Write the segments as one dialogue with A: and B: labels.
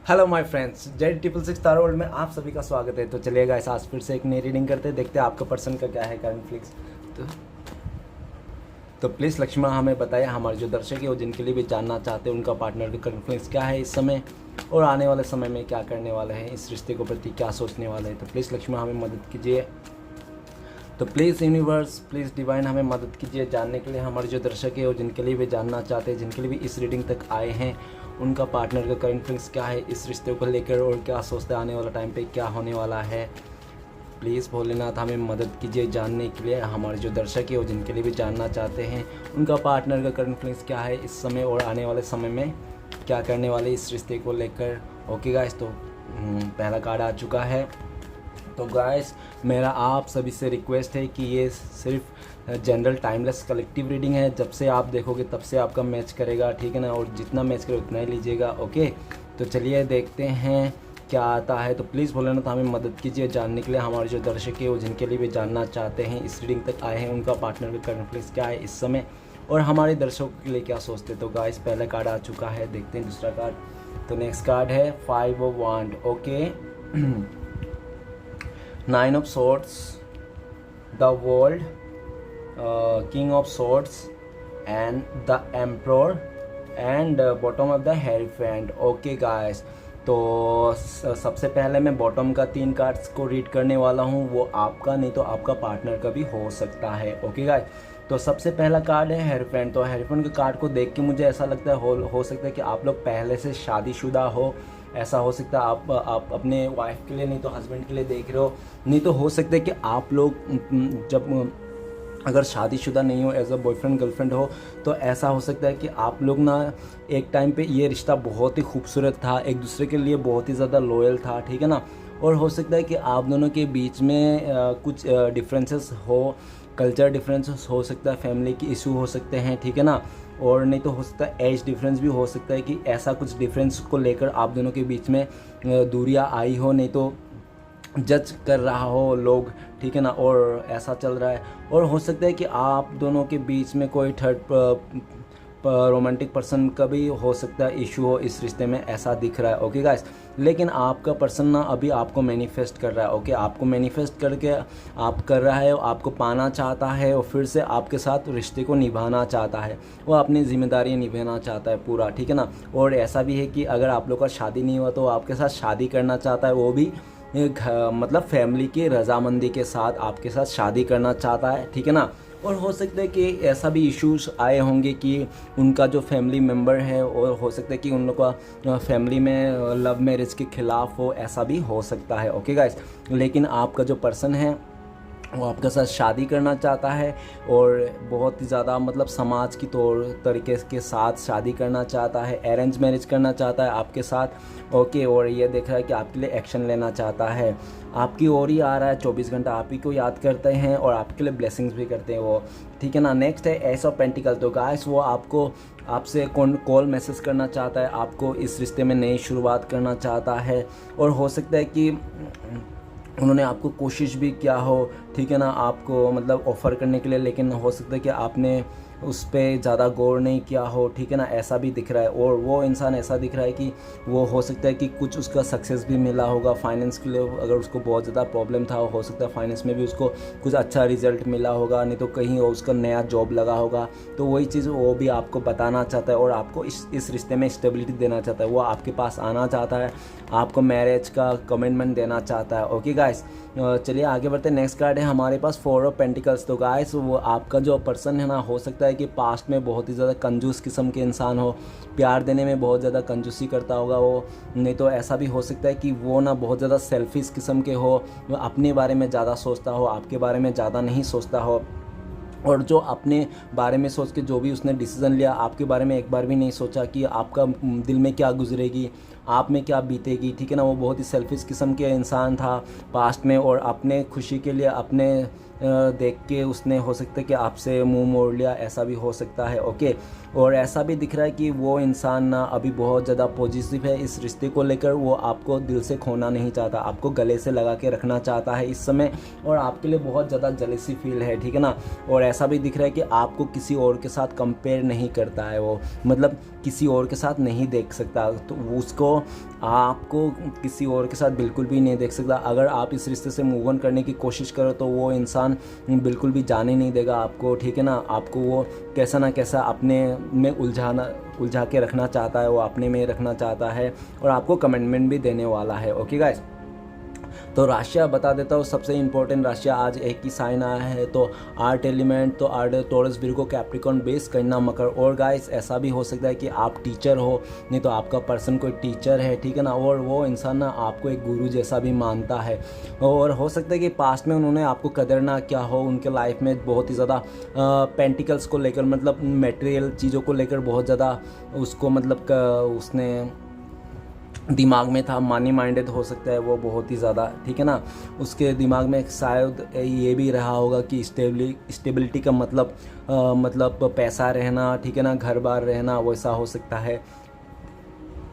A: Hello my friends, Z triple six star world में आप सभी का स्वागत है। तो चलिए गाइस, आज फिर से एक नई रीडिंग करते हैं, देखते हैं आपका पर्सन का क्या है करंट फ्लिक्स। तो प्लीज़ लक्ष्मण हमें बताइए, हमारे जो दर्शक है वो जिनके लिए भी जानना चाहते हैं उनका पार्टनर का करंट फ्लिक्स क्या है इस समय और आने वाले समय में क्या करने वाले हैं, इस रिश्ते के प्रति क्या सोचने वाले हैं। तो प्लीज़ लक्ष्मण हमें मदद कीजिए। तो प्लीज़ यूनिवर्स, प्लीज़ डिवाइन हमें मदद कीजिए जानने के लिए हमारे जो दर्शक है और जिनके लिए भी जानना चाहते हैं, जिनके लिए भी इस रीडिंग तक आए हैं, उनका पार्टनर का करंट फीलिंग्स क्या है इस रिश्ते को लेकर और क्या सोचते हैं आने वाला टाइम पे क्या होने वाला है। प्लीज़ भोलेनाथ हमें मदद कीजिए जानने के लिए हमारे जो दर्शक है और जिनके लिए भी जानना चाहते हैं उनका पार्टनर का करंट फीलिंग्स क्या है इस समय और आने वाले समय में क्या करने वाले इस रिश्ते को लेकर। ओके गाइस, तो पहला कार्ड आ चुका है। तो गाइस, मेरा आप सभी से रिक्वेस्ट है कि ये सिर्फ जनरल टाइमलेस कलेक्टिव रीडिंग है। जब से आप देखोगे तब से आपका मैच करेगा, ठीक है ना, और जितना मैच करे उतना ही लीजिएगा। ओके, तो चलिए देखते हैं क्या आता है। तो प्लीज़ भोलेनाथ हमें मदद कीजिए जानने के लिए हमारे जो दर्शक है वो जिनके लिए भी जानना चाहते हैं इस रीडिंग तक आए हैं उनका पार्टनर का करंट फ्लिक्स क्या है इस समय और हमारे दर्शकों के लिए क्या सोचते। तो गाइस, पहला कार्ड आ चुका है, देखते हैं दूसरा कार्ड। तो नेक्स्ट कार्ड है 5 of wand. Okay, 9 of swords, the world, king of swords and the emperor and bottom of the hierophant। Okay guys, तो सबसे पहले मैं बॉटम का 3 कार्ड्स को रीड करने वाला हूँ। वो आपका नहीं तो आपका पार्टनर का भी हो सकता है। ओके गाइस, तो सबसे पहला कार्ड है हेरोफेंट। तो हेरोफेंट के कार्ड को देख के मुझे ऐसा लगता है हो सकता है कि आप लोग पहले से शादीशुदा हो। ऐसा हो सकता है आप अपने वाइफ के लिए नहीं तो हस्बैंड के लिए देख रहे हो, नहीं तो हो सकता है कि आप लोग जब अगर शादीशुदा नहीं हो, एज अ बॉयफ्रेंड गर्लफ्रेंड हो, तो ऐसा हो सकता है कि आप लोग ना एक टाइम पे ये रिश्ता बहुत ही खूबसूरत था, एक दूसरे के लिए बहुत ही ज़्यादा लॉयल था, ठीक है ना। और हो सकता है कि आप दोनों के बीच में कुछ डिफरेंसेस हो, कल्चर डिफरेंसेस हो सकता है, फैमिली की इशू हो सकते हैं, ठीक है ना। और नहीं तो हो सकता है एज डिफरेंस भी हो सकता है कि ऐसा कुछ डिफरेंस को लेकर आप दोनों के बीच में दूरियां आई हो, नहीं तो जज कर रहा हो लोग, ठीक है ना, और ऐसा चल रहा है। और हो सकता है कि आप दोनों के बीच में कोई थर्ड रोमांटिक पर्सन का भी हो सकता है इशू हो इस रिश्ते में, ऐसा दिख रहा है। ओके गाइस, लेकिन आपका पर्सन ना अभी आपको मैनिफेस्ट कर रहा है। ओके, आपको मैनिफेस्ट करके आप कर रहा है, आपको पाना चाहता है और फिर से आपके साथ रिश्ते को निभाना चाहता है, वो अपनी जिम्मेदारी निभाना चाहता है पूरा, ठीक है ना। और ऐसा भी है कि अगर आप लोग का शादी नहीं हुआ तो आपके साथ शादी करना चाहता है, वो भी मतलब फैमिली की रजामंदी के साथ आपके साथ शादी करना चाहता है, ठीक है ना। और हो सकता है कि ऐसा भी इश्यूज आए होंगे कि उनका जो फैमिली मेम्बर है, और हो सकता है कि उन लोग का फैमिली में लव मैरिज के ख़िलाफ़ हो, ऐसा भी हो सकता है। ओके गाइस, लेकिन आपका जो पर्सन है वो आपके साथ शादी करना चाहता है और बहुत ही ज़्यादा मतलब समाज की तौर तरीके के साथ शादी करना चाहता है, अरेंज मैरिज करना चाहता है आपके साथ। ओके, और ये देख रहा है कि आपके लिए एक्शन लेना चाहता है, आपकी ओर ही आ रहा है, 24 घंटा आप ही को याद करते हैं और आपके लिए ब्लेसिंग्स भी करते हैं वो, ठीक है ना। नेक्स्ट है एस ऑफ पेंटिकल। तो गाइस, वो आपसे कॉल मैसेज करना चाहता है, आपको इस रिश्ते में नई शुरुआत करना चाहता है और हो सकता है कि उन्होंने आपको कोशिश भी किया हो, ठीक है ना, आपको मतलब ऑफ़र करने के लिए, लेकिन हो सकता है कि आपने उस पर ज़्यादा गौर नहीं किया हो, ठीक है ना, ऐसा भी दिख रहा है। और वो इंसान ऐसा दिख रहा है कि वो हो सकता है कि कुछ उसका सक्सेस भी मिला होगा फाइनेंस के लिए, अगर उसको बहुत ज़्यादा प्रॉब्लम था हो सकता है फाइनेंस में भी उसको कुछ अच्छा रिजल्ट मिला होगा, नहीं तो कहीं उसका नया जॉब लगा होगा। तो वही चीज़ वो भी आपको बताना चाहता है और आपको इस रिश्ते में स्टेबिलिटी देना चाहता है, वो आपके पास आना चाहता है, आपको मैरिज का कमिटमेंट देना चाहता है। ओके गाइस, चलिए आगे बढ़ते हैं। नेक्स्ट कार्ड है हमारे पास 4 ऑफ पेंटिकल्स। तो गाइस, वो आपका जो पर्सन है ना, हो सकता है कि पास्ट में बहुत ही ज़्यादा कंजूस किस्म के इंसान हो, प्यार देने में बहुत ज़्यादा कंजूसी करता होगा वो, नहीं तो ऐसा भी हो सकता है कि वो ना बहुत ज़्यादा सेल्फिश किस्म के हो, वो अपने बारे में ज़्यादा सोचता हो, आपके बारे में ज़्यादा नहीं सोचता हो, और जो अपने बारे में सोच के जो भी उसने डिसीज़न लिया, आपके बारे में एक बार भी नहीं सोचा कि आपका दिल में क्या गुजरेगी, आप में क्या बीतेगी, ठीक है ना। वो बहुत ही सेल्फिश किस्म के इंसान था पास्ट में और अपने खुशी के लिए अपने देख के उसने हो सकता है कि आपसे मुंह मोड़ लिया, ऐसा भी हो सकता है। ओके, और ऐसा भी दिख रहा है कि वो इंसान ना अभी बहुत ज़्यादा पॉजिटिव है इस रिश्ते को लेकर, वो आपको दिल से खोना नहीं चाहता, आपको गले से लगा के रखना चाहता है इस समय, और आपके लिए बहुत ज़्यादा जेलसी फील है, ठीक है ना। और ऐसा भी दिख रहा है कि आपको किसी और के साथ कंपेयर नहीं करता है वो, मतलब किसी और के साथ नहीं देख सकता, तो उसको तो आपको किसी और के साथ बिल्कुल भी नहीं देख सकता। अगर आप इस रिश्ते से मूव ऑन करने की कोशिश करो तो वो इंसान बिल्कुल भी जाने नहीं देगा आपको, ठीक है ना। आपको वो कैसा ना कैसा अपने में उलझा के रखना चाहता है, वो अपने में रखना चाहता है और आपको कमिटमेंट भी देने वाला है। ओके गाइस, तो राशियाँ बता देता हूँ। सबसे इंपॉर्टेंट राशियाँ आज एक ही साइन आया है, तो आर्ट एलिमेंट, तो art taurus, Virgo, Capricorn, base, कन्या, मकर। और गाइस ऐसा भी हो सकता है कि आप टीचर हो, नहीं तो आपका पर्सन कोई टीचर है, ठीक है ना, और वो इंसान ना आपको एक गुरु जैसा भी मानता है। और हो सकता है कि पास्ट में उन्होंने आपको कदर ना किया हो, उनके लाइफ में बहुत ही ज़्यादा पेंटिकल्स को लेकर, मतलब मटेरियल चीज़ों को लेकर बहुत ज़्यादा उसको मतलब उसने दिमाग में था, मनी माइंडेड हो सकता है वो बहुत ही ज़्यादा, ठीक है ना। उसके दिमाग में शायद ये भी रहा होगा कि स्टेबिलिटी का मतलब पैसा रहना, ठीक है ना, घर बार रहना, वैसा हो सकता है।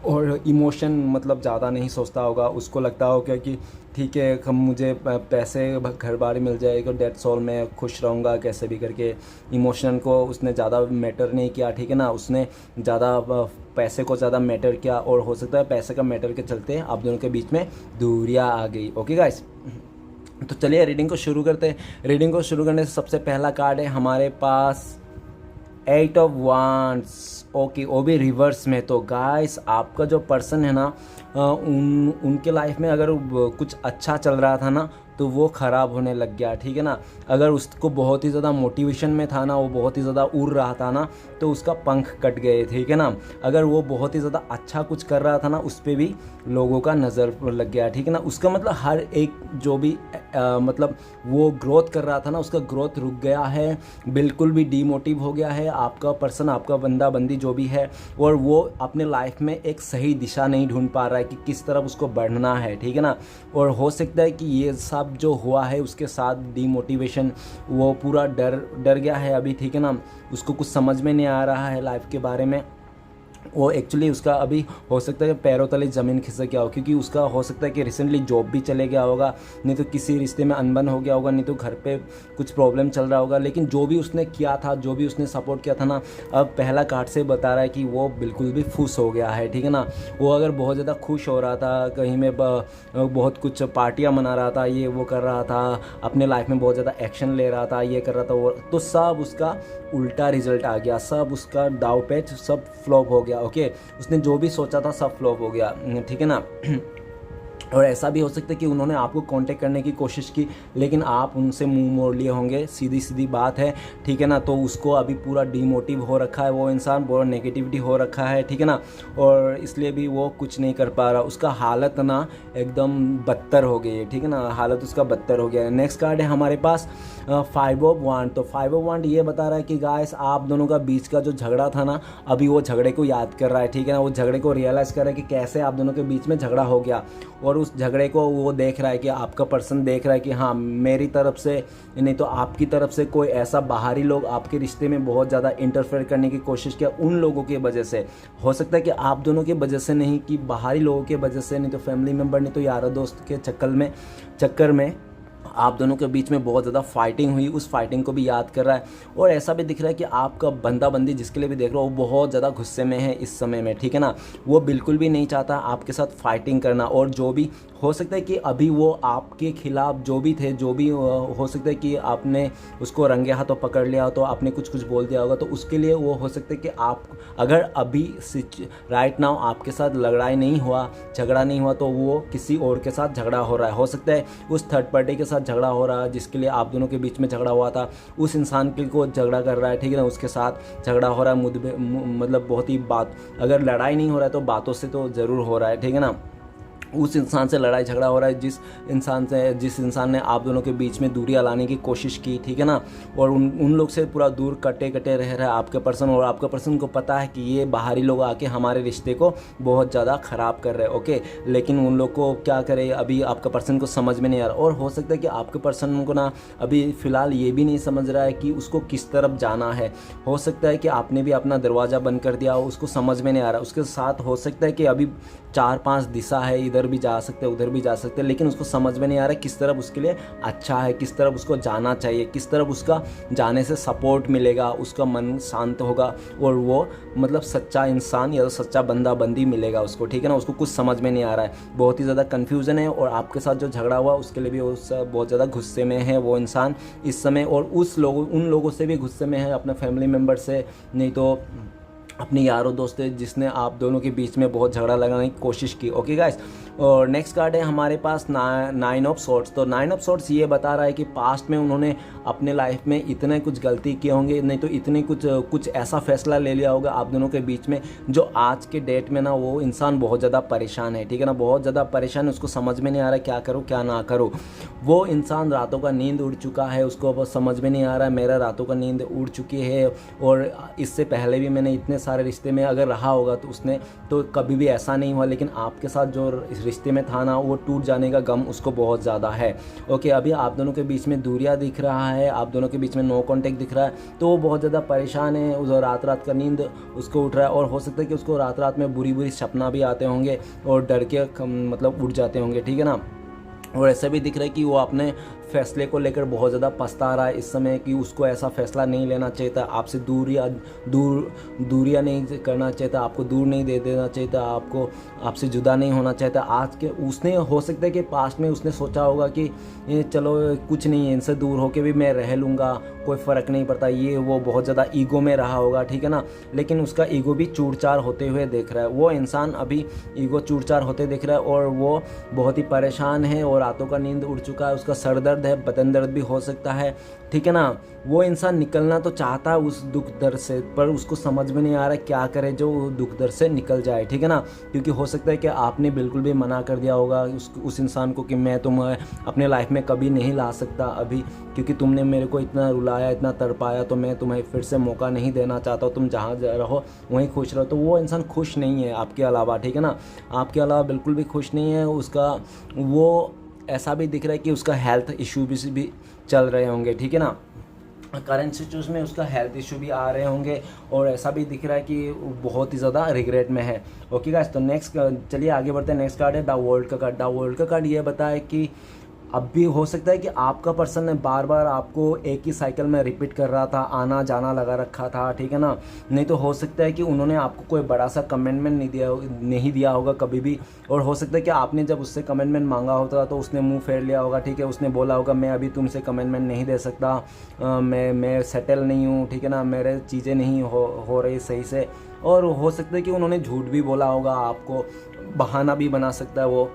A: और इमोशन मतलब ज़्यादा नहीं सोचता होगा, उसको लगता होगा कि ठीक है हम मुझे पैसे घर बार मिल जाएगा, डेट्स ऑल, मैं खुश रहूँगा कैसे भी करके। इमोशन को उसने ज़्यादा मैटर नहीं किया, ठीक है ना, उसने ज़्यादा पैसे को ज़्यादा मैटर किया और हो सकता है पैसे का मैटर के चलते आप दोनों के बीच में दूरियाँ आ गई। ओके गाइस, तो चलिए रीडिंग को शुरू करते हैं। रीडिंग को शुरू करने से सबसे पहला कार्ड है हमारे पास 8 ऑफ वांड्स। ओके, वो भी रिवर्स में। तो गाइस आपका जो पर्सन है ना, उनके लाइफ में अगर कुछ अच्छा चल रहा था ना तो वो ख़राब होने लग गया, ठीक है ना। अगर उसको बहुत ही ज़्यादा मोटिवेशन में था ना, वो बहुत ही ज़्यादा उड़ रहा था ना, तो उसका पंख कट गए, ठीक है ना। अगर वो बहुत ही ज़्यादा अच्छा कुछ कर रहा था ना, उस पर भी लोगों का नज़र लग गया, ठीक है ना। उसका मतलब हर एक जो भी मतलब वो ग्रोथ कर रहा था ना, उसका ग्रोथ रुक गया है, बिल्कुल भी डीमोटिव हो गया है आपका पर्सन, आपका बंदा बंदी जो भी है। और वो अपने लाइफ में एक सही दिशा नहीं ढूंढ पा रहा है कि किस तरफ उसको बढ़ना है, ठीक है ना। और हो सकता है कि ये सब जो हुआ है उसके साथ डीमोटिवेशन, वो पूरा डर गया है अभी, ठीक है ना। उसको कुछ समझ में नहीं आ रहा है लाइफ के बारे में। वो एक्चुअली उसका अभी हो सकता है पैरों तले ज़मीन खिसक गया हो, क्योंकि उसका हो सकता है कि रिसेंटली जॉब भी चले गया होगा, नहीं तो किसी रिश्ते में अनबन हो गया होगा, नहीं तो घर पे कुछ प्रॉब्लम चल रहा होगा। लेकिन जो भी उसने किया था, जो भी उसने सपोर्ट किया था ना, अब पहला कार्ड से बता रहा है कि वो बिल्कुल भी खुश हो गया है, ठीक है ना। वो अगर बहुत ज़्यादा खुश हो रहा था, कहीं में बहुत कुछ पार्टियाँ मना रहा था, ये वो कर रहा था, अपने लाइफ में बहुत ज़्यादा एक्शन ले रहा था, ये कर रहा था वो, तो सब उसका उल्टा रिजल्ट आ गया, सब उसका दाव पेच सब फ्लॉप हो गया। ओके, उसने जो भी सोचा था सब फ्लॉप हो गया, ठीक है ना। और ऐसा भी हो सकता है कि उन्होंने आपको कांटेक्ट करने की कोशिश की, लेकिन आप उनसे मुंह मोड़ लिए होंगे, सीधी सीधी बात है, ठीक है ना। तो उसको अभी पूरा डीमोटिव हो रखा है, वो इंसान बहुत नेगेटिविटी हो रखा है, ठीक है ना। और इसलिए भी वो कुछ नहीं कर पा रहा, उसका हालत ना एकदम बदतर हो गई है, ठीक है ना, हालत उसका बदतर हो गया है। नेक्स्ट कार्ड है हमारे पास 5 ऑफ वांड। तो 5 ऑफ वांड ये बता रहा है कि गाइस आप दोनों का बीच का जो झगड़ा था ना, अभी वो झगड़े को याद कर रहा है, ठीक है ना। वो झगड़े को रियलाइज़ कर रहा है कि कैसे आप दोनों के बीच में झगड़ा हो गया, और उस झगड़े को वो देख रहा है कि आपका पर्सन देख रहा है कि हाँ मेरी तरफ से नहीं तो आपकी तरफ से कोई ऐसा बाहरी लोग आपके रिश्ते में बहुत ज़्यादा इंटरफेयर करने की कोशिश किया, उन लोगों की वजह से। हो सकता है कि आप दोनों की वजह से नहीं, कि बाहरी लोगों की वजह से, नहीं तो फैमिली मेम्बर, नहीं तो यारा दोस्त के चक्कर में आप दोनों के बीच में बहुत ज़्यादा फाइटिंग हुई, उस फाइटिंग को भी याद कर रहा है। और ऐसा भी दिख रहा है कि आपका बंदा बंदी जिसके लिए भी देख रहा हो वो बहुत ज़्यादा गुस्से में है इस समय में, ठीक है ना। वो बिल्कुल भी नहीं चाहता आपके साथ फाइटिंग करना, और जो भी हो सकता है कि अभी वो आपके खिलाफ जो भी थे, जो भी हो सकता है कि आपने उसको रंगे हाथों पकड़ लिया हो, तो आपने कुछ बोल दिया होगा, तो उसके लिए वो हो सकता है कि आप अगर अभी राइट नाउ आपके साथ लड़ाई नहीं हुआ, झगड़ा नहीं हुआ, तो वो किसी और के साथ झगड़ा हो रहा है। हो सकता है उस थर्ड पार्टी के साथ झगड़ा हो रहा है जिसके लिए आप दोनों के बीच में झगड़ा हुआ था, उस इंसान के को झगड़ा कर रहा है, ठीक है ना, उसके साथ झगड़ा हो रहा है। मतलब बहुत ही बात, अगर लड़ाई नहीं हो रहा है तो बातों से तो ज़रूर हो रहा है, ठीक है ना। उस इंसान से लड़ाई झगड़ा हो रहा है जिस इंसान ने आप दोनों के बीच में दूरियां लाने की कोशिश की, ठीक है ना। और उन लोग से पूरा दूर कटे रह रहा है आपके पर्सन, और आपका पर्सन को पता है कि ये बाहरी लोग आके हमारे रिश्ते को बहुत ज़्यादा ख़राब कर रहे हैं। ओके, लेकिन उन लोग को क्या करे, अभी आपका पर्सन को समझ में नहीं आ रहा। और हो सकता है कि आपके पर्सन को ना अभी फ़िलहाल ये भी नहीं समझ रहा है कि उसको किस तरफ जाना है। हो सकता है कि आपने भी अपना दरवाज़ा बंद कर दिया हो, उसको समझ में नहीं आ रहा। उसके साथ हो सकता है कि अभी 4-5 दिशा है, इधर इधर भी जा सकते हैं, उधर भी जा सकते हैं, लेकिन उसको समझ में नहीं आ रहा किस तरफ उसके लिए अच्छा है, किस तरफ उसको जाना चाहिए, किस तरफ उसका जाने से सपोर्ट मिलेगा, उसका मन शांत होगा और वो मतलब सच्चा इंसान या तो सच्चा बंदा बंदी मिलेगा उसको, ठीक है ना। उसको कुछ समझ में नहीं आ रहा है, बहुत ही ज़्यादा कन्फ्यूज़न है। और आपके साथ जो झगड़ा हुआ उसके लिए भी वो बहुत ज़्यादा गुस्से में है वो इंसान इस समय, और उन लोगों से भी गुस्से में है, अपने फैमिली मेम्बर से, नहीं तो अपने यारों दोस्तों जिसने आप दोनों के बीच में बहुत झगड़ा लगाने की कोशिश की। ओके गाइस, और नेक्स्ट कार्ड है हमारे पास 9 ऑफ सॉर्ड्स। तो 9 ऑफ सॉर्ड्स ये बता रहा है कि पास्ट में उन्होंने अपने लाइफ में इतने कुछ गलती किए होंगे, नहीं तो इतने कुछ ऐसा फैसला ले लिया होगा आप दोनों के बीच में जो आज के डेट में ना वो इंसान बहुत ज़्यादा परेशान है, ठीक है ना, बहुत ज़्यादा परेशान है। उसको समझ में नहीं आ रहा क्या करूँ क्या ना करूँ। वो इंसान रातों का नींद उड़ चुका है, उसको अब समझ में नहीं आ रहा है मेरा रातों का नींद उड़ चुकी है। और इससे पहले भी मैंने इतने सारे रिश्ते में अगर रहा होगा तो उसने तो कभी भी ऐसा नहीं हुआ, लेकिन आपके साथ जो इस रिश्ते में था ना वो टूट जाने का गम उसको बहुत ज़्यादा है। ओके, अभी आप दोनों के बीच में दूरियां दिख रहा है, आप दोनों के बीच में नो कांटेक्ट दिख रहा है, तो वो बहुत ज़्यादा परेशान है। उस रात रात का नींद उसको उठ रहा है और हो सकता है कि उसको रात रात में बुरी बुरी सपना भी आते होंगे और डर के मतलब उठ जाते होंगे, ठीक है ना। और ऐसा भी दिख रहा है कि वो अपने फैसले को लेकर बहुत ज़्यादा पछता रहा है इस समय कि उसको ऐसा फैसला नहीं लेना चाहिए था, आपसे दूरियां नहीं करना चाहिए था, आपको दूर नहीं दे देना चाहिए था, आपको आपसे जुदा नहीं होना चाहिए था। आज के उसने हो सकता है कि पास्ट में उसने सोचा होगा कि ये चलो कुछ नहीं है, इनसे दूर होके भी मैं रह लूँगा, कोई फ़र्क नहीं पड़ता, ये वो बहुत ज़्यादा ईगो में रहा होगा, ठीक है ना। लेकिन उसका ईगो भी चूर-चार होते हुए देख रहा है, वो इंसान अभी ईगो चूर-चार होते दिख रहा है और वो बहुत ही परेशान है और रातों का नींद उड़ चुका है, उसका सर दर्द है, बदन दर्द भी हो सकता है, ठीक है ना। वो इंसान निकलना तो चाहता है उस दुख दर्द से, पर उसको समझ में नहीं आ रहा क्या करे जो दुख दर्द से निकल जाए, ठीक है ना। क्योंकि हो सकता है कि आपने बिल्कुल भी मना कर दिया होगा उस इंसान को कि मैं तुम्हें अपने लाइफ में कभी नहीं ला सकता अभी, क्योंकि तुमने मेरे को इतना रुलाया, इतना तड़पाया, तो मैं तुम्हें फिर से मौका नहीं देना चाहता, तुम जहाँ रहो वहीं खुश रहो। तो वो इंसान खुश नहीं है आपके अलावा, ठीक है ना, आपके अलावा बिल्कुल भी खुश नहीं है। उसका वो ऐसा भी दिख रहा है कि उसका हेल्थ इशू भी चल रहे होंगे, ठीक है ना, करंट सिचुएशन में उसका हेल्थ इशू भी आ रहे होंगे और ऐसा भी दिख रहा है कि बहुत ही ज़्यादा रिग्रेट में है। ओके गाइस, तो नेक्स्ट चलिए आगे बढ़ते हैं। नेक्स्ट कार्ड है द वर्ल्ड का कार्ड। द वर्ल्ड का कार्ड ये बताए कि अब भी हो सकता है कि आपका पर्सन ने बार बार आपको एक ही साइकिल में रिपीट कर रहा था, आना जाना लगा रखा था, ठीक है ना। नहीं तो हो सकता है कि उन्होंने आपको कोई बड़ा सा कमेंटमेंट नहीं दिया होगा कभी भी, और हो सकता है कि आपने जब उससे कमेंटमेंट मांगा होता तो उसने मुंह फेर लिया होगा, ठीक है। उसने बोला होगा मैं अभी तुमसे कमेंटमेंट नहीं दे सकता, मैं सेटल नहीं हूँ, ठीक है ना, मेरे चीज़ें नहीं हो रही सही से। और हो सकता है कि उन्होंने झूठ भी बोला होगा, आपको बहाना भी बना सकता है वो,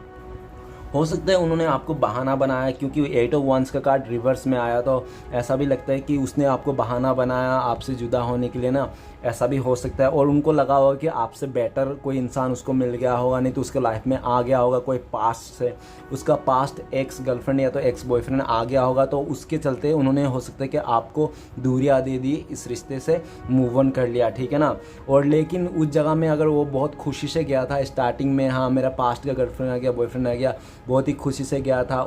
A: हो सकता है उन्होंने आपको बहाना बनाया, क्योंकि 8 ऑफ वंस का कार्ड रिवर्स में आया तो ऐसा भी लगता है कि उसने आपको बहाना बनाया आपसे जुदा होने के लिए ना, ऐसा भी हो सकता है। और उनको लगा होगा कि आपसे बेटर कोई इंसान उसको मिल गया होगा, नहीं तो उसके लाइफ में आ गया होगा कोई पास्ट से, उसका पास्ट एक्स गर्लफ्रेंड या तो एक्स बॉयफ्रेंड आ गया होगा, तो उसके चलते उन्होंने हो सकता है कि आपको दूरियां दे दी, इस रिश्ते से मूव ऑन कर लिया, ठीक है ना। और लेकिन उस जगह में अगर वो बहुत खुशी से गया था स्टार्टिंग में, हाँ मेरा पास्ट का गर्लफ्रेंड आ गया, बॉयफ्रेंड आ गया, बहुत ही खुशी से गया था,